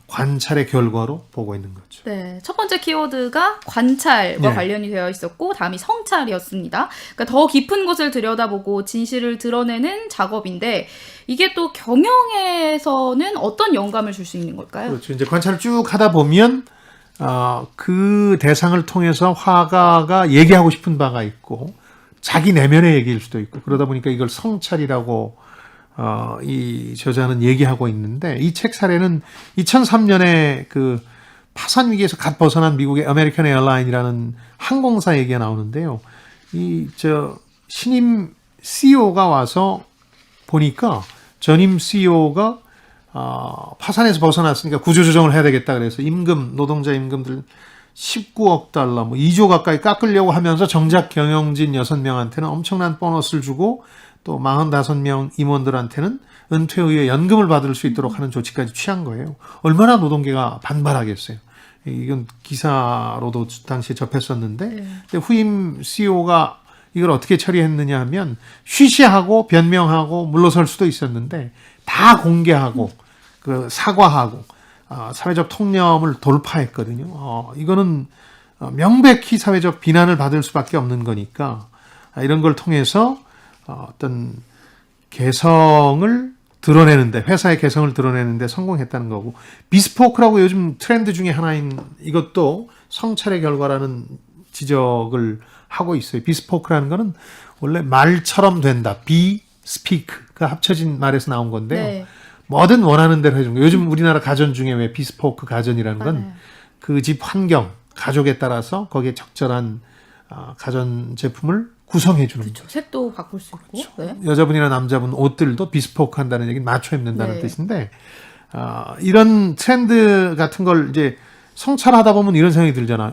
관찰의 결과로 보고 있는 거죠. 네, 첫 번째 키워드가 관찰과 네. 관련이 되어 있었고 다음이 성찰이었습니다. 그러니까 더 깊은 곳을 들여다보고 진실을 드러내는 작업인데 이게 또 경영에서는 어떤 영감을 줄 수 있는 걸까요? 그렇죠. 이제 관찰을 쭉 하다 보면 그 대상을 통해서 화가가 얘기하고 싶은 바가 있고 자기 내면의 얘기일 수도 있고 그러다 보니까 이걸 성찰이라고 이 저자는 얘기하고 있는데 이 책 사례는 2003년에 그 파산 위기에서 갓 벗어난 미국의 아메리칸 에어라인이라는 항공사 얘기가 나오는데요. 신임 CEO가 와서 보니까 전임 CEO가 파산에서 벗어났으니까 구조조정을 해야 되겠다 그래서 노동자 임금들 19억 달러, 뭐 2조 가까이 깎으려고 하면서 정작 경영진 6명한테는 엄청난 보너스를 주고 또 45명 임원들한테는 은퇴 후에 연금을 받을 수 있도록 하는 조치까지 취한 거예요. 얼마나 노동계가 반발하겠어요. 이건 기사로도 당시에 접했었는데 근데 후임 CEO가 이걸 어떻게 처리했느냐 하면 쉬쉬하고 변명하고 물러설 수도 있었는데 다 공개하고 사과하고 사회적 통념을 돌파했거든요. 이거는 명백히 사회적 비난을 받을 수밖에 없는 거니까 이런 걸 통해서 어떤 개성을 드러내는데 회사의 개성을 드러내는데 성공했다는 거고 비스포크라고 요즘 트렌드 중에 하나인 이것도 성찰의 결과라는 지적을 하고 있어요. 비스포크라는 거는 원래 말처럼 된다. be speak가 합쳐진 말에서 나온 건데요. 네. 뭐든 원하는 대로 해준 거. 요즘 우리나라 가전 중에 왜 비스포크 가전이라는 건 그 집 환경, 가족에 따라서 거기에 적절한 가전 제품을 구성해 주는 거죠. 색도 바꿀 수 있고. 네. 여자분이나 남자분 옷들도 비스포크 한다는 얘기는 맞춰 입는다는 네. 뜻인데 이런 트렌드 같은 걸 이제 성찰하다 보면 이런 생각이 들잖아요.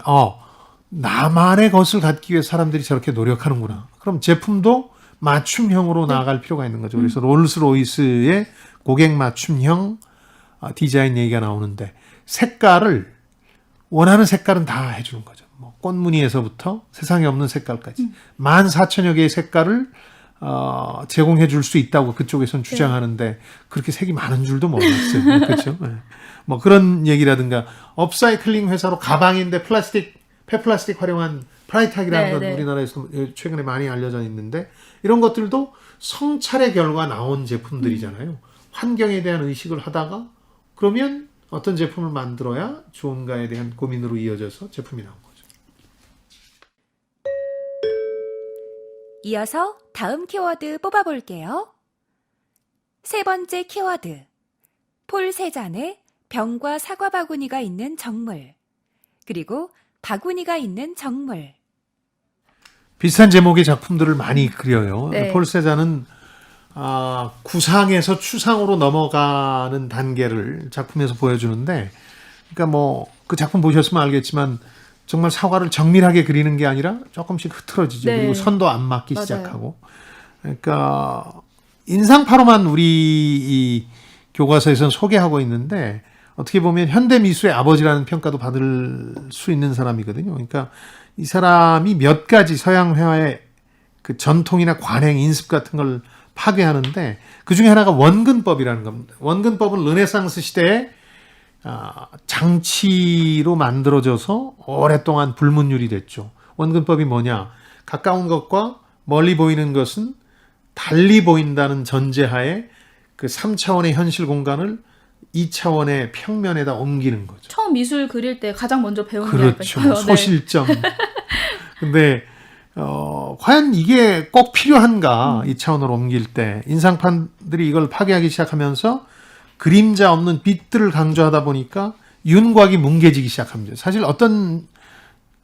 나만의 것을 갖기 위해 사람들이 저렇게 노력하는구나. 그럼 제품도 맞춤형으로 나아갈 필요가 있는 거죠. 그래서 롤스로이스의 고객 맞춤형 디자인 얘기가 나오는데 원하는 색깔은 다 해주는 거죠. 뭐 꽃무늬에서부터 세상에 없는 색깔까지 14,000여 개의 색깔을 제공해 줄 수 있다고 그쪽에선 주장하는데 그렇게 색이 많은 줄도 몰랐어요. 그렇죠? 네. 뭐 그런 얘기라든가 업사이클링 회사로 가방인데 폐플라스틱 활용한 프라이탁이라는 건 우리나라에서 최근에 많이 알려져 있는데 이런 것들도 성찰의 결과 나온 제품들이잖아요. 환경에 대한 의식을 하다가 그러면 어떤 제품을 만들어야 좋은가에 대한 고민으로 이어져서 제품이 나온 거죠. 이어서 다음 키워드 뽑아볼게요. 세 번째 키워드. 폴 세잔의 병과 사과 바구니가 있는 정물. 그리고 바구니가 있는 정물. 비슷한 제목의 작품들을 많이 그려요. 네. 폴 세잔은 구상에서 추상으로 넘어가는 단계를 작품에서 보여주는데, 그러니까 뭐 그 작품 보셨으면 알겠지만 정말 사과를 정밀하게 그리는 게 아니라 조금씩 흐트러지죠. 네. 그리고 선도 안 맞기 맞아요. 시작하고, 그러니까 인상파로만 우리 이 교과서에서는 소개하고 있는데 어떻게 보면 현대 미술의 아버지라는 평가도 받을 수 있는 사람이거든요. 그러니까 이 사람이 몇 가지 서양 회화의 그 전통이나 관행, 인습 같은 걸 파괴하는데 그 중에 하나가 원근법이라는 겁니다. 원근법은 르네상스 시대에 장치로 만들어져서 오랫동안 불문율이 됐죠. 원근법이 뭐냐? 가까운 것과 멀리 보이는 것은 달리 보인다는 전제하에 그 3차원의 현실 공간을 2차원의 평면에다 옮기는 거죠. 처음 미술 그릴 때 가장 먼저 배우는 게 그렇죠. 아닐까요? 네. 소실점. 근데 과연 이게 꼭 필요한가? 이 차원으로 옮길 때 인상판들이 이걸 파괴하기 시작하면서 그림자 없는 빛들을 강조하다 보니까 윤곽이 뭉개지기 시작합니다. 사실 어떤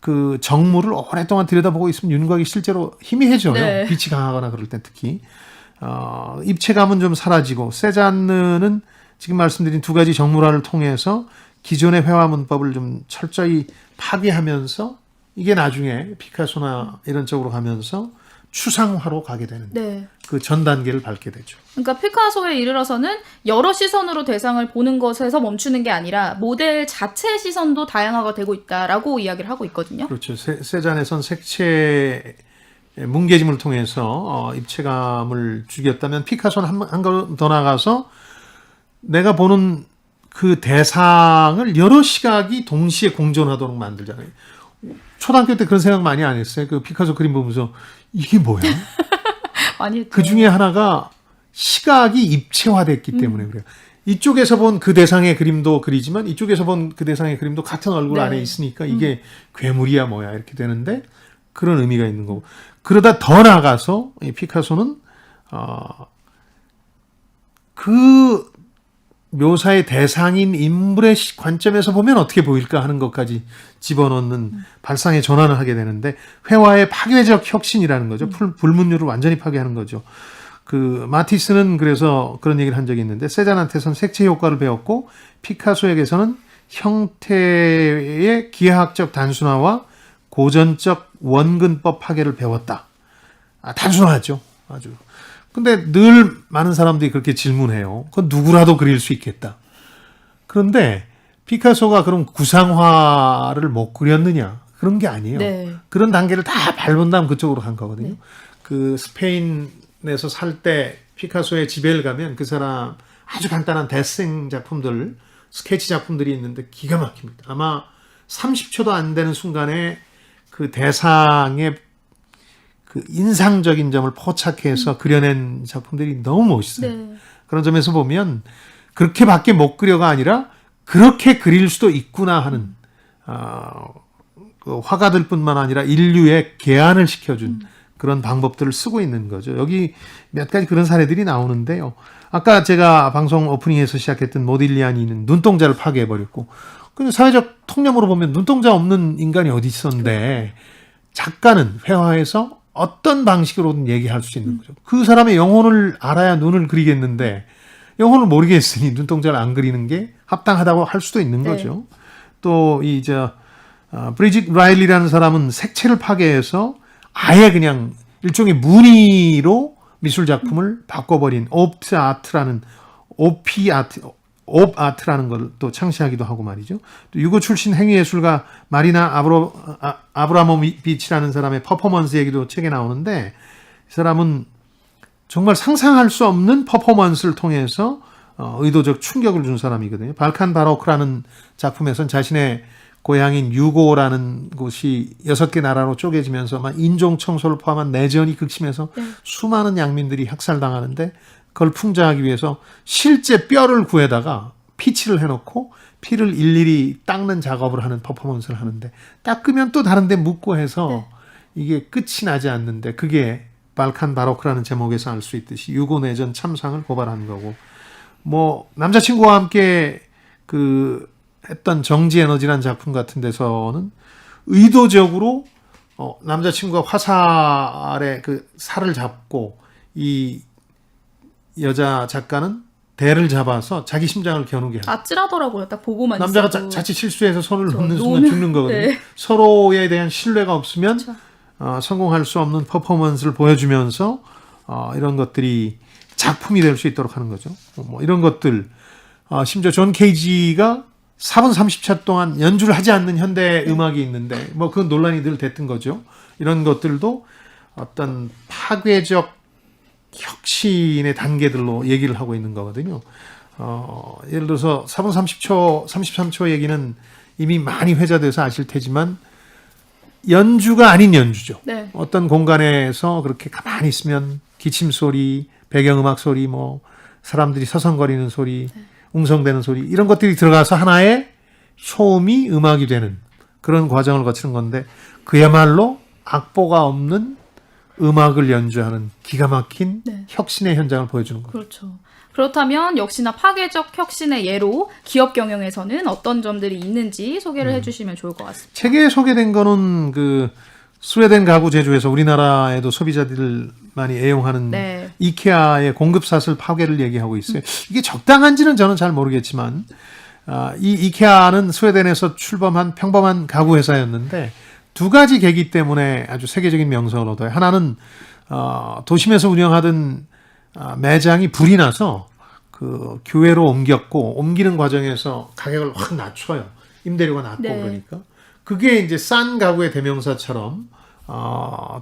그 정물을 오랫동안 들여다보고 있으면 윤곽이 실제로 희미해져요. 네. 빛이 강하거나 그럴 때 특히 입체감은 좀 사라지고 세잔느는 지금 말씀드린 두 가지 정물화를 통해서 기존의 회화 문법을 좀 철저히 파괴하면서 이게 나중에 피카소나 이런 쪽으로 가면서 추상화로 가게 되는 네. 그 전 단계를 밟게 되죠. 그러니까 피카소에 이르러서는 여러 시선으로 대상을 보는 것에서 멈추는 게 아니라 모델 자체의 시선도 다양화가 되고 있다라고 이야기를 하고 있거든요. 그렇죠. 세잔에선 색채의 뭉개짐을 통해서 입체감을 죽였다면 피카소는 한 걸 더 나가서 내가 보는 그 대상을 여러 시각이 동시에 공존하도록 만들잖아요. 초등학교 때 그런 생각 많이 안 했어요. 그 피카소 그림 보면서 이게 뭐야? 많이 했죠. 그 중에 하나가 시각이 입체화됐기 때문에 그래요. 이쪽에서 본 그 대상의 그림도 그리지만 이쪽에서 본 그 대상의 그림도 같은 얼굴 네. 안에 있으니까 이게 괴물이야 뭐야 이렇게 되는데 그런 의미가 있는 거고. 그러다 더 나아가서 이 피카소는 그 묘사의 대상인 인물의 관점에서 보면 어떻게 보일까 하는 것까지 집어넣는 발상의 전환을 하게 되는데 회화의 파괴적 혁신이라는 거죠. 불문율을 완전히 파괴하는 거죠. 그 마티스는 그래서 그런 얘기를 한 적이 있는데 세잔한테서는 색채 효과를 배웠고 피카소에게서는 형태의 기하학적 단순화와 고전적 원근법 파괴를 배웠다. 단순하죠. 아주. 근데 늘 많은 사람들이 그렇게 질문해요. 그건 누구라도 그릴 수 있겠다. 그런데 피카소가 그럼 구상화를 못 그렸느냐? 그런 게 아니에요. 네. 그런 단계를 다 밟은 다음 그쪽으로 간 거거든요. 그 스페인에서 살 때 피카소의 집에를 가면 그 사람 아주 간단한 데생 작품들, 스케치 작품들이 있는데 기가 막힙니다. 아마 30초도 안 되는 순간에 그 대상의 그 인상적인 점을 포착해서 그려낸 작품들이 너무 멋있어요. 네. 그런 점에서 보면 그렇게밖에 못 그려가 아니라 그렇게 그릴 수도 있구나 하는 그 화가들뿐만 아니라 인류의 개안을 시켜준 그런 방법들을 쓰고 있는 거죠. 여기 몇 가지 그런 사례들이 나오는데요. 아까 제가 방송 오프닝에서 시작했던 모딜리아니는 눈동자를 파괴해버렸고 근데 사회적 통념으로 보면 눈동자 없는 인간이 어디 있었는데 작가는 회화에서 어떤 방식으로든 얘기할 수 있는 거죠. 그 사람의 영혼을 알아야 눈을 그리겠는데 영혼을 모르겠으니 눈동자를 안 그리는 게 합당하다고 할 수도 있는 거죠. 또 브리짓 라일리라는 사람은 색채를 파괴해서 아예 그냥 일종의 무늬로 미술 작품을 바꿔버린 옵트 아트라는 옵아트라는 걸 또 창시하기도 하고 말이죠. 또 유고 출신 행위예술가 마리나 아브라모비치라는 사람의 퍼포먼스 얘기도 책에 나오는데 이 사람은 정말 상상할 수 없는 퍼포먼스를 통해서 의도적 충격을 준 사람이거든요. 발칸 바로크라는 작품에서는 자신의 고향인 유고라는 곳이 6개 나라로 쪼개지면서 막 인종 청소를 포함한 내전이 극심해서 수많은 양민들이 학살당하는데 그걸 풍자하기 위해서 실제 뼈를 구해다가 피치를 해놓고 피를 일일이 닦는 작업을 하는 퍼포먼스를 하는데 닦으면 또 다른 데 묻고 해서 이게 끝이 나지 않는데 그게 발칸 바로크라는 제목에서 알 수 있듯이 유고 내전 참상을 고발한 거고 뭐 남자친구와 함께 했던 정지 에너지라는 작품 같은 데서는 의도적으로 남자친구가 화살에 그 살을 잡고 이 여자 작가는 대를 잡아서 자기 심장을 겨누게 하는. 아찔하더라고요. 딱 보고만 남자가 있어도. 자칫 실수해서 손을 그렇죠. 놓는 순간 죽는 거거든요. 네. 서로에 대한 신뢰가 없으면 그렇죠. 성공할 수 없는 퍼포먼스를 보여주면서 이런 것들이 작품이 될 수 있도록 하는 거죠. 뭐 이런 것들 심지어 존 케이지가 4분 30초 동안 연주를 하지 않는 현대 음악이 있는데 뭐 그건 논란이 늘 됐던 거죠. 이런 것들도 어떤 파괴적 혁신의 단계들로 얘기를 하고 있는 거거든요. 예를 들어서 4분 30초, 33초 얘기는 이미 많이 회자돼서 아실 테지만 연주가 아닌 연주죠. 네. 어떤 공간에서 그렇게 가만히 있으면 기침 소리, 배경음악 소리, 뭐 사람들이 서성거리는 소리, 웅성대는 소리 이런 것들이 들어가서 하나의 소음이 음악이 되는 그런 과정을 거치는 건데 그야말로 악보가 없는 음악을 연주하는 기가 막힌 혁신의 현장을 보여주는 거죠. 그렇죠. 그렇다면 역시나 파괴적 혁신의 예로 기업 경영에서는 어떤 점들이 있는지 소개를 해주시면 좋을 것 같습니다. 책에 소개된 거는 스웨덴 가구 제조에서 우리나라에도 소비자들 많이 애용하는 이케아의 공급사슬 파괴를 얘기하고 있어요. 이게 적당한지는 저는 잘 모르겠지만 이 이케아는 스웨덴에서 출범한 평범한 가구 회사였는데 두 가지 계기 때문에 아주 세계적인 명성을 얻어요. 하나는 도심에서 운영하던 매장이 불이 나서 그 교외로 옮겼고 옮기는 과정에서 가격을 확 낮춰요. 임대료가 낮고 그러니까 그게 이제 싼 가구의 대명사처럼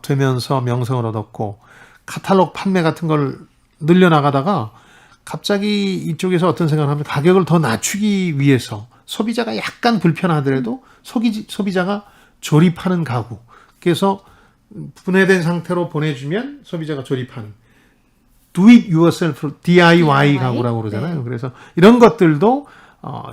되면서 명성을 얻었고 카탈로그 판매 같은 걸 늘려나가다가 갑자기 이쪽에서 어떤 생각을 하면 가격을 더 낮추기 위해서 소비자가 약간 불편하더라도 소비자가 조립하는 가구. 그래서 분해된 상태로 보내주면 소비자가 조립하는 Do it yourself DIY 가구라고 그러잖아요. 네. 그래서 이런 것들도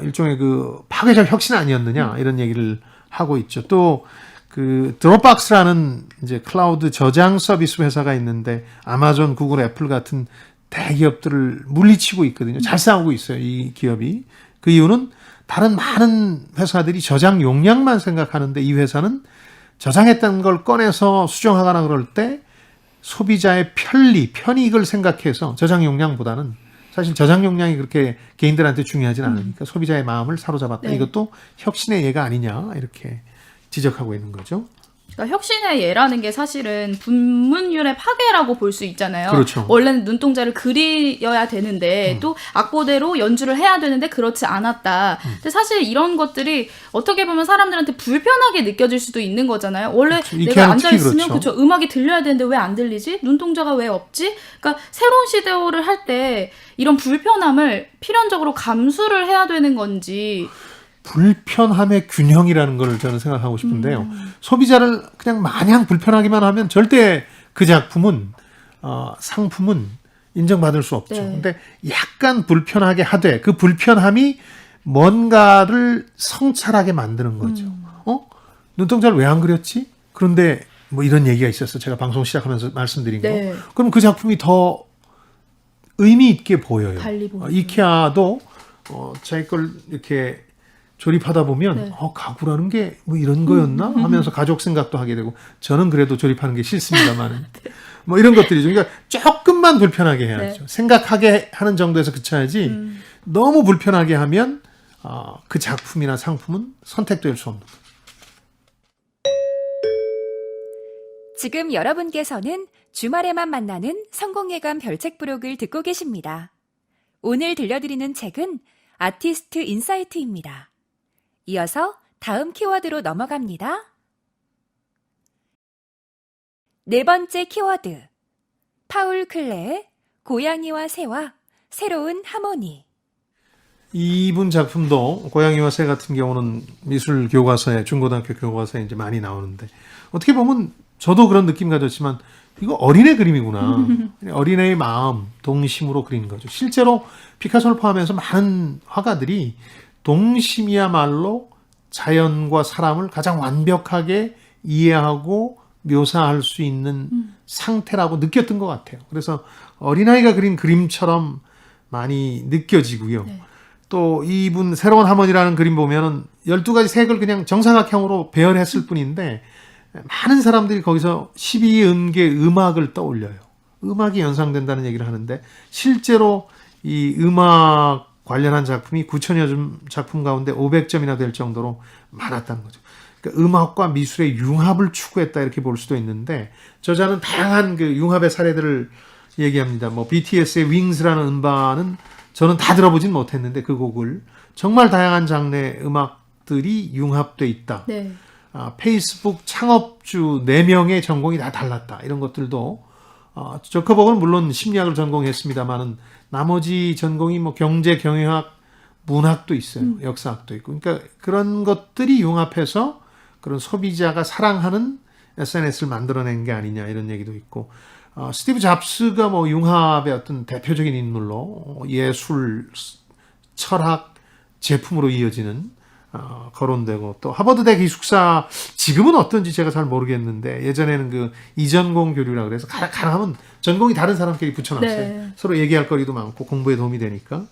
일종의 그 파괴적 혁신 아니었느냐 이런 얘기를 하고 있죠. 또 그 드롭박스라는 이제 클라우드 저장 서비스 회사가 있는데 아마존, 구글, 애플 같은 대기업들을 물리치고 있거든요. 잘 싸우고 있어요, 이 기업이. 그 이유는 다른 많은 회사들이 저장 용량만 생각하는데 이 회사는 저장했던 걸 꺼내서 수정하거나 그럴 때 소비자의 편익을 생각해서 저장 용량보다는 사실 저장 용량이 그렇게 개인들한테 중요하진 않으니까 소비자의 마음을 사로잡았다. 네. 이것도 혁신의 예가 아니냐 이렇게 지적하고 있는 거죠. 그러니까 혁신의 예라는 게 사실은 분문율의 파괴라고 볼 수 있잖아요. 그렇죠. 원래는 눈동자를 그려야 되는데 또 악보대로 연주를 해야 되는데 그렇지 않았다. 근데 사실 이런 것들이 어떻게 보면 사람들한테 불편하게 느껴질 수도 있는 거잖아요. 원래 그렇죠. 내가 이케아는 앉아있으면 특히 그렇죠. 음악이 들려야 되는데 왜 안 들리지? 눈동자가 왜 없지? 그러니까 새로운 시도를 할 때 이런 불편함을 필연적으로 감수를 해야 되는 건지. 불편함의 균형이라는 걸 저는 생각하고 싶은데요. 소비자를 그냥 마냥 불편하기만 하면 절대 그 작품은 상품은 인정받을 수 없죠. 네. 근데 약간 불편하게 하되 그 불편함이 뭔가를 성찰하게 만드는 거죠. 눈동자를 왜 안 그렸지? 그런데 뭐 이런 얘기가 있었어요. 제가 방송 시작하면서 말씀드린 네. 거. 그럼 그 작품이 더 의미 있게 보여요. 달리 보여요. 이케아도 자기 걸 이렇게 조립하다 보면 네. 가구라는 게 뭐 이런 거였나 하면서 가족 생각도 하게 되고 저는 그래도 조립하는 게 싫습니다만 뭐 이런 것들이죠. 그러니까 조금만 불편하게 해야죠. 네. 생각하게 하는 정도에서 그쳐야지 너무 불편하게 하면 그 작품이나 상품은 선택될 수 없는 거예요. 지금 여러분께서는 주말에만 만나는 성공예감 별책 부록을 듣고 계십니다. 오늘 들려드리는 책은 아티스트 인사이트입니다. 이어서 다음 키워드로 넘어갑니다. 네 번째 키워드. 파울 클레의 고양이와 새와 새로운 하모니. 이분 작품도 고양이와 새 같은 경우는 미술 교과서에 중고등학교 교과서에 이제 많이 나오는데 어떻게 보면 저도 그런 느낌 가졌지만 이거 어린애 그림이구나. 어린애의 마음, 동심으로 그린 거죠. 실제로 피카소를 포함해서 많은 화가들이 동심이야말로 자연과 사람을 가장 완벽하게 이해하고 묘사할 수 있는 상태라고 느꼈던 것 같아요. 그래서 어린아이가 그린 그림처럼 많이 느껴지고요. 네. 또 이분 새로운 하모니라는 그림 보면은 12가지 색을 그냥 정사각형으로 배열했을 뿐인데 많은 사람들이 거기서 12음계 음악을 떠올려요. 음악이 연상된다는 얘기를 하는데 실제로 이 음악 관련한 작품이 9,000여 작품 가운데 500점이나 될 정도로 많았다는 거죠. 그러니까 음악과 미술의 융합을 추구했다 이렇게 볼 수도 있는데 저자는 다양한 그 융합의 사례들을 얘기합니다. 뭐 BTS의 윙스라는 음반은 저는 다 들어보진 못했는데 그 곡을 정말 다양한 장르의 음악들이 융합돼 있다. 네. 페이스북 창업주 4명의 전공이 다 달랐다. 이런 것들도 저커버그는 물론 심리학을 전공했습니다만은 나머지 전공이 뭐 경제, 경영학, 문학도 있어요. 역사학도 있고. 그러니까 그런 것들이 융합해서 그런 소비자가 사랑하는 SNS를 만들어낸 게 아니냐 이런 얘기도 있고. 스티브 잡스가 뭐 융합의 어떤 대표적인 인물로 예술, 철학, 제품으로 이어지는 거론되고 또 하버드대 기숙사 지금은 어떤지 제가 잘 모르겠는데 예전에는 그 이전공 교류라 그래서 가능하면 전공이 다른 사람끼리 붙여놨어요. 네. 서로 얘기할 거리도 많고 공부에 도움이 되니까.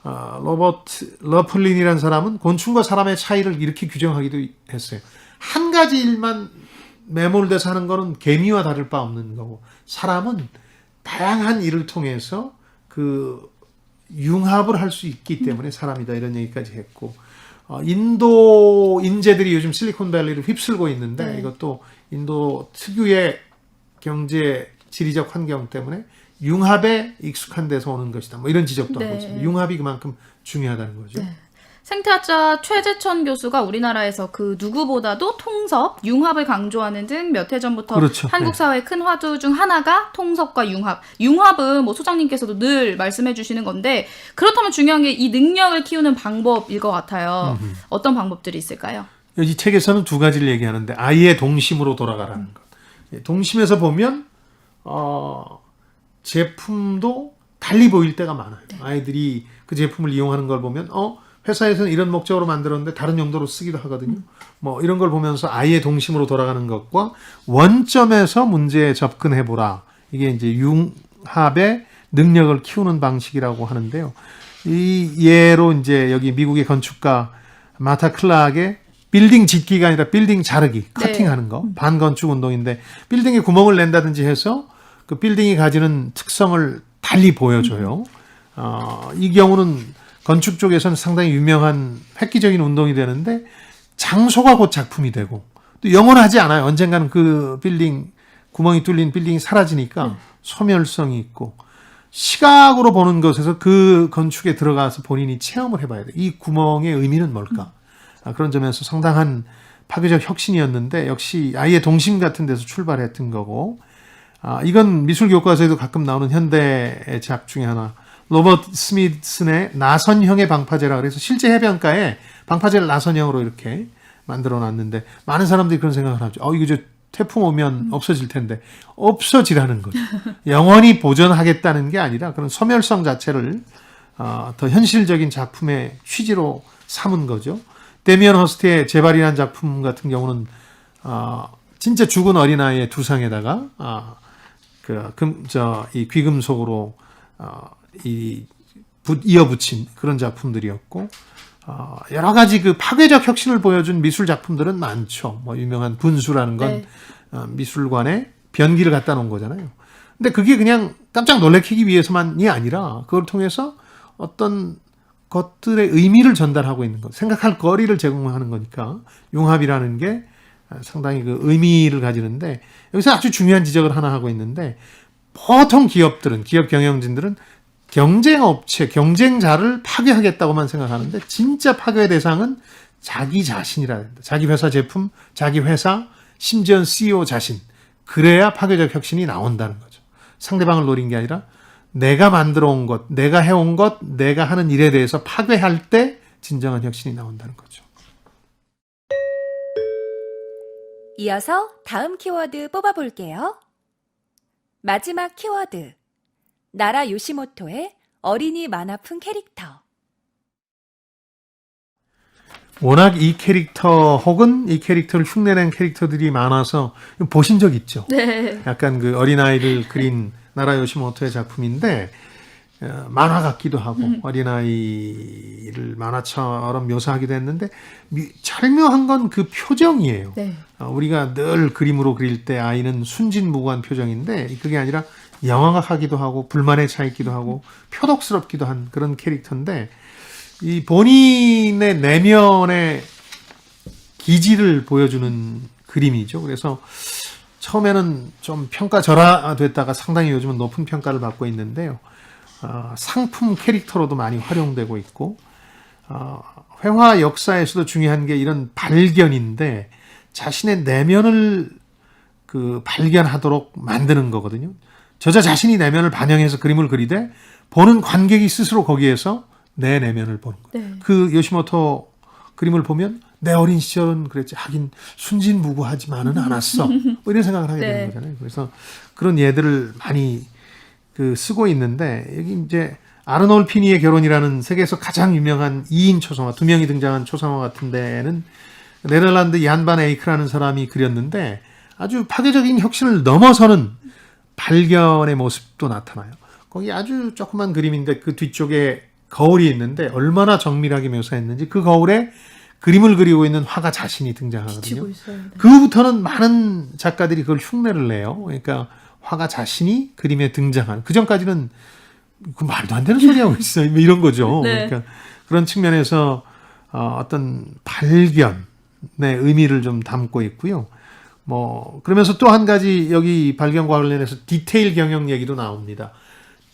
로버트 러플린이라는 사람은 곤충과 사람의 차이를 이렇게 규정하기도 했어요. 한 가지 일만 매몰돼서 하는 거는 개미와 다를 바 없는 거고 사람은 다양한 일을 통해서 그 융합을 할 수 있기 때문에 사람이다 이런 얘기까지 했고 인도 인재들이 요즘 실리콘밸리를 휩쓸고 있는데 네. 이것도 인도 특유의 경제 지리적 환경 때문에 융합에 익숙한 데서 오는 것이다. 뭐 이런 지적도 하고 네. 있습니다. 융합이 그만큼 중요하다는 거죠. 네. 생태학자 최재천 교수가 우리나라에서 그 누구보다도 통섭, 융합을 강조하는 등 몇 해 전부터 그렇죠. 한국 네. 사회의 큰 화두 중 하나가 통섭과 융합. 융합은 뭐 소장님께서도 늘 말씀해 주시는 건데 그렇다면 중요한 게 이 능력을 키우는 방법일 것 같아요. 어떤 방법들이 있을까요? 이 책에서는 두 가지를 얘기하는데 아이의 동심으로 돌아가라는 것. 동심에서 보면 제품도 달리 보일 때가 많아요. 아이들이 그 제품을 이용하는 걸 보면 회사에서는 이런 목적으로 만들었는데 다른 용도로 쓰기도 하거든요. 뭐 이런 걸 보면서 아이의 동심으로 돌아가는 것과 원점에서 문제에 접근해 보라. 이게 이제 융합의 능력을 키우는 방식이라고 하는데요. 이 예로 이제 여기 미국의 건축가 마타 클락의 빌딩 짓기가 아니라 빌딩 자르기, 커팅하는 거, 반건축 운동인데 빌딩에 구멍을 낸다든지 해서 그 빌딩이 가지는 특성을 달리 보여줘요. 이 경우는 건축 쪽에서는 상당히 유명한 획기적인 운동이 되는데 장소가 곧 작품이 되고 또 영원하지 않아요. 언젠가는 그 빌딩 구멍이 뚫린 빌딩이 사라지니까 소멸성이 있고 시각으로 보는 것에서 그 건축에 들어가서 본인이 체험을 해봐야 돼요. 이 구멍의 의미는 뭘까? 그런 점에서 상당한 파괴적 혁신이었는데 역시 아이의 동심 같은 데서 출발했던 거고 이건 미술 교과서에도 가끔 나오는 현대의 작 중에 하나 로버트 스미슨의 나선형의 방파제라 그래서 실제 해변가에 방파제를 나선형으로 이렇게 만들어 놨는데 많은 사람들이 그런 생각을 하죠. 이거 저 태풍 오면 없어질 텐데 없어지라는 거죠. 영원히 보존하겠다는 게 아니라 그런 소멸성 자체를 더 현실적인 작품의 취지로 삼은 거죠. 데미안 허스트의 재발이라는 작품 같은 경우는 진짜 죽은 어린아이의 두상에다가 이 귀금속으로 이어붙인 그런 작품들이었고 여러 가지 그 파괴적 혁신을 보여준 미술 작품들은 많죠. 뭐 유명한 분수라는 건 미술관에 변기를 갖다 놓은 거잖아요. 근데 그게 그냥 깜짝 놀래키기 위해서만이 아니라 그걸 통해서 어떤 것들의 의미를 전달하고 있는 것, 생각할 거리를 제공하는 거니까 융합이라는 게 상당히 그 의미를 가지는데 여기서 아주 중요한 지적을 하나 하고 있는데 보통 기업들은 기업 경영진들은 경쟁업체, 경쟁자를 파괴하겠다고만 생각하는데 진짜 파괴의 대상은 자기 자신이라 된다. 자기 회사 제품, 자기 회사, 심지어 CEO 자신. 그래야 파괴적 혁신이 나온다는 거죠. 상대방을 노린 게 아니라 내가 만들어 온 것, 내가 해온 것, 내가 하는 일에 대해서 파괴할 때 진정한 혁신이 나온다는 거죠. 이어서 다음 키워드 뽑아볼게요. 마지막 키워드. 나라 요시모토의 어린이 만화풍 캐릭터. 워낙 이 캐릭터 혹은 이 캐릭터를 흉내낸 캐릭터들이 많아서 보신 적 있죠? 네. 약간 그 어린아이를 그린 나라 요시모토의 작품인데 만화 같기도 하고 어린아이를 만화처럼 묘사하기도 했는데 절묘한 건 그 표정이에요. 네. 우리가 늘 그림으로 그릴 때 아이는 순진무구한 표정인데 그게 아니라 영악하기도 하고 불만에 차 있기도 하고 표독스럽기도 한 그런 캐릭터인데 이 본인의 내면의 기질을 보여주는 그림이죠. 그래서 처음에는 좀 평가절하됐다가 상당히 요즘은 높은 평가를 받고 있는데요. 상품 캐릭터로도 많이 활용되고 있고 회화 역사에서도 중요한 게 이런 발견인데 자신의 내면을 그 발견하도록 만드는 거거든요. 저자 자신이 내면을 반영해서 그림을 그리되 보는 관객이 스스로 거기에서 내 내면을 보는 거예요. 네. 그 요시모토 그림을 보면 내 어린 시절은 그랬지 하긴 순진무구하지만은 않았어. 뭐 이런 생각을 하게 되는 거잖아요. 그래서 그런 예들을 많이 그 쓰고 있는데 여기 이제 아르놀 피니의 결혼이라는 세계에서 가장 유명한 2인 초상화, 2명이 등장한 초상화 같은 데는 네덜란드 얀 반 에이크라는 사람이 그렸는데 아주 파괴적인 혁신을 넘어서는 발견의 모습도 나타나요. 거기 아주 조그만 그림인데 그 뒤쪽에 거울이 있는데 얼마나 정밀하게 묘사했는지 그 거울에 그림을 그리고 있는 화가 자신이 등장하거든요. 비치고 있어요. 네. 그 후부터는 많은 작가들이 그걸 흉내를 내요. 그러니까 화가 자신이 그림에 등장한 그 전까지는 그 말도 안 되는 소리 하고 있어 뭐 이런 거죠. 네. 그러니까 그런 측면에서 어떤 발견의 의미를 좀 담고 있고요. 뭐 그러면서 또 한 가지 여기 발견과 관련해서 디테일 경영 얘기도 나옵니다.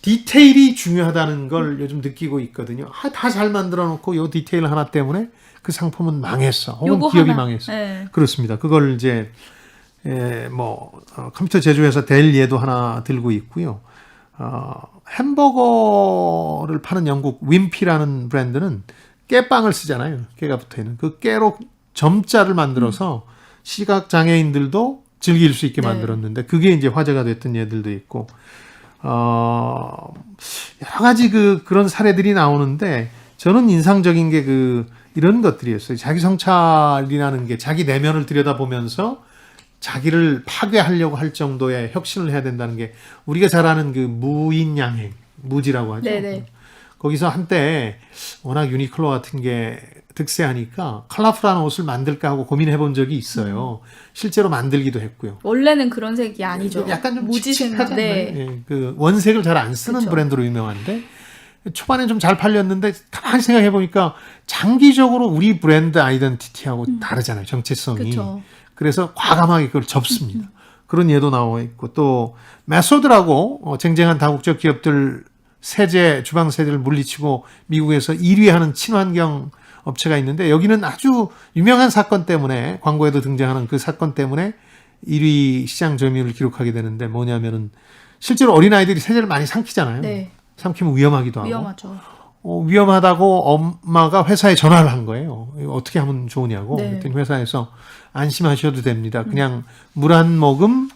디테일이 중요하다는 걸 요즘 느끼고 있거든요. 다 잘 만들어 놓고 요 디테일 하나 때문에 그 상품은 망했어. 혹은 요거 기업이 하나. 망했어. 네. 그렇습니다. 그걸 이제 컴퓨터 제조회사 델 얘도 하나 들고 있고요. 햄버거를 파는 영국 윈피라는 브랜드는 깨빵을 쓰잖아요. 깨가 붙어 있는 그 깨로 점자를 만들어서 시각 장애인들도 즐길 수 있게 네. 만들었는데 그게 이제 화제가 됐던 예들도 있고 여러 가지 그런 사례들이 나오는데 저는 인상적인 게 이런 것들이었어요. 자기 성찰이라는 게 자기 내면을 들여다보면서 자기를 파괴하려고 할 정도의 혁신을 해야 된다는 게 우리가 잘 아는 그 무인양행, 무지라고 하죠. 네네. 거기서 한때 워낙 유니클로 같은 게 득세하니까 컬러풀한 옷을 만들까 하고 고민해 본 적이 있어요. 실제로 만들기도 했고요. 원래는 그런 색이 아니죠. 약간 좀 무지색. 칙칙하잖아요. 네. 예, 그 원색을 잘 안 쓰는 그쵸. 브랜드로 유명한데 초반엔 좀 잘 팔렸는데 가만히 생각해 보니까 장기적으로 우리 브랜드 아이덴티티하고 다르잖아요. 정체성이. 그쵸. 그래서 과감하게 그걸 접습니다. 그런 예도 나와 있고 또 메소드라고 쟁쟁한 다국적 기업들 주방 세제를 물리치고 미국에서 1위 하는 친환경 업체가 있는데 여기는 아주 유명한 사건 때문에 광고에도 등장하는 그 사건 때문에 1위 시장 점유율을 기록하게 되는데 뭐냐면은 실제로 어린아이들이 세제를 많이 삼키잖아요. 네. 삼키면 위험하기도 하고. 위험하죠. 위험하다고 엄마가 회사에 전화를 한 거예요. 이거 어떻게 하면 좋으냐고. 네. 그랬더니 회사에서 안심하셔도 됩니다. 그냥 물 한 모금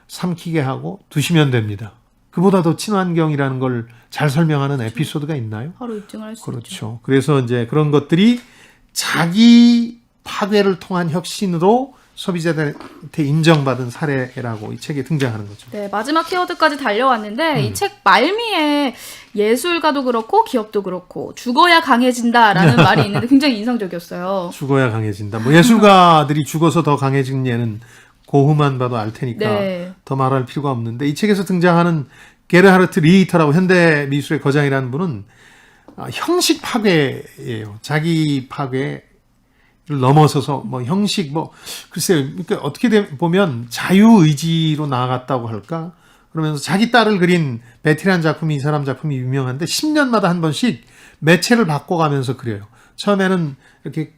삼키게 하고 두시면 됩니다. 그보다 더 친환경이라는 걸 잘 설명하는 에피소드가 있나요? 바로 입증을 할 수 있죠. 그렇죠. 그래서 이제 그런 것들이 자기 파괴를 통한 혁신으로 소비자들한테 인정받은 사례라고 이 책에 등장하는 거죠. 네, 마지막 키워드까지 달려왔는데 이 책 말미에 예술가도 그렇고 기업도 그렇고 죽어야 강해진다라는 말이 있는데 굉장히 인상적이었어요. 죽어야 강해진다. 뭐 예술가들이 죽어서 더 강해진 예는 고흐만 봐도 알 테니까 네. 더 말할 필요가 없는데 이 책에서 등장하는 게르하르트 리히터라고 현대 미술의 거장이라는 분은 형식 파괴예요. 자기 파괴를 넘어서서 뭐 형식 글쎄요. 그러니까 어떻게 보면 자유의지로 나아갔다고 할까? 그러면서 자기 딸을 그린 베티라는 작품이 이 사람 작품이 유명한데 10년마다 한 번씩 매체를 바꿔가면서 그려요. 처음에는 이렇게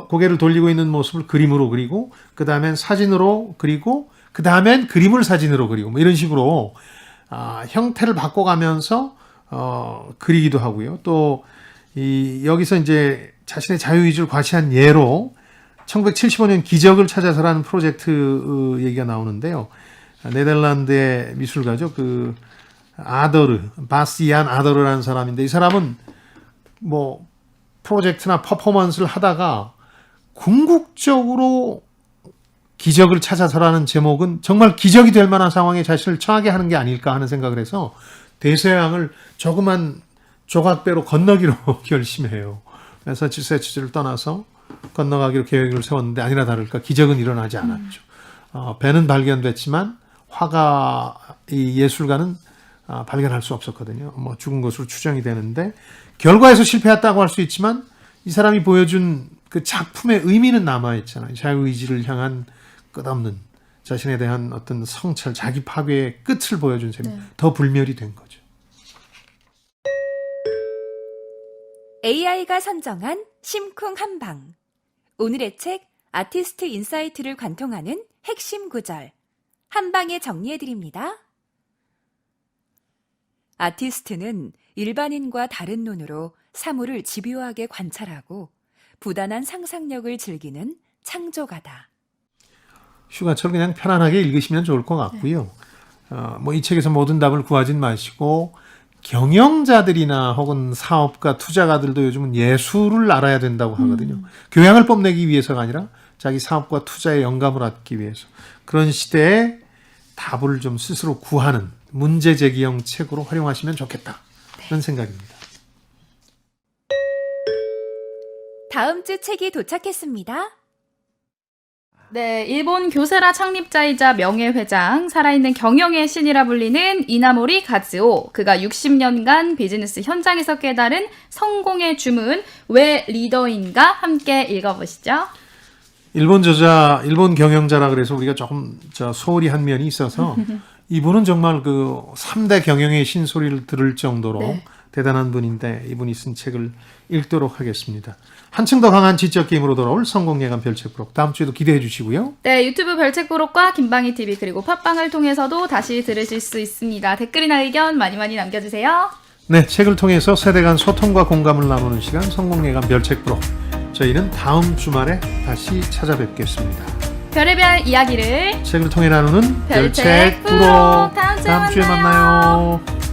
고개를 돌리고 있는 모습을 그림으로 그리고 그 다음엔 사진으로 그리고 그 다음엔 그림을 사진으로 그리고 뭐 이런 식으로 형태를 바꿔가면서 그리기도 하고요. 또 여기서 이제 자신의 자유의지를 과시한 예로 1975년 기적을 찾아서라는 프로젝트 얘기가 나오는데요. 네덜란드의 미술가죠. 바스티안 아더르라는 사람인데 이 사람은 뭐 프로젝트나 퍼포먼스를 하다가 궁극적으로 기적을 찾아서라는 제목은 정말 기적이 될 만한 상황에 자신을 처하게 하는 게 아닐까 하는 생각을 해서 대서양을 조그만 조각배로 건너기로 결심해요. 매사추세츠를 떠나서 건너가기로 계획을 세웠는데 아니나 다를까 기적은 일어나지 않았죠. 배는 발견됐지만 이 예술가는 발견할 수 없었거든요. 뭐 죽은 것으로 추정이 되는데 결과에서 실패했다고 할 수 있지만 이 사람이 보여준 그 작품의 의미는 남아있잖아요. 자유의지를 향한 끝없는 자신에 대한 어떤 성찰, 자기 파괴의 끝을 보여준 셈이 더 불멸이 된 거죠. AI가 선정한 심쿵 한방. 오늘의 책 아티스트 인사이트를 관통하는 핵심 구절. 한방에 정리해드립니다. 아티스트는 일반인과 다른 눈으로 사물을 집요하게 관찰하고 부단한 상상력을 즐기는 창조가다. 휴가철 그냥 편안하게 읽으시면 좋을 것 같고요. 뭐 이 책에서 모든 답을 구하진 마시고 경영자들이나 혹은 사업가, 투자가들도 요즘은 예술을 알아야 된다고 하거든요. 교양을 뽐내기 위해서가 아니라 자기 사업과 투자에 영감을 얻기 위해서. 그런 시대에 답을 좀 스스로 구하는 문제 제기형 책으로 활용하시면 좋겠다. 그런 생각입니다. 다음 주 책이 도착했습니다. 네, 일본 교세라 창립자이자 명예회장, 살아있는 경영의 신이라 불리는 이나모리 가즈오. 그가 60년간 비즈니스 현장에서 깨달은 성공의 주문, 왜 리더인가 함께 읽어보시죠. 일본 경영자라 그래서 우리가 조금 소홀히 한 면이 있어서 이분은 정말 그 3대 경영의 신소리를 들을 정도로 네. 대단한 분인데 이분이 쓴 책을 읽도록 하겠습니다. 한층 더 강한 지적 게임으로 돌아올 성공예감 별책 부록 다음 주에도 기대해 주시고요. 네, 유튜브 별책 부록과 김방희 TV 그리고 팟빵을 통해서도 다시 들으실 수 있습니다. 댓글이나 의견 많이 많이 남겨주세요. 네, 책을 통해서 세대 간 소통과 공감을 나누는 시간 성공예감 별책 부록. 저희는 다음 주말에 다시 찾아뵙겠습니다. 별의별 이야기를 책을 통해 나누는 별책 별책 부록. 부록. 다음 주에 다음 주에 만나요.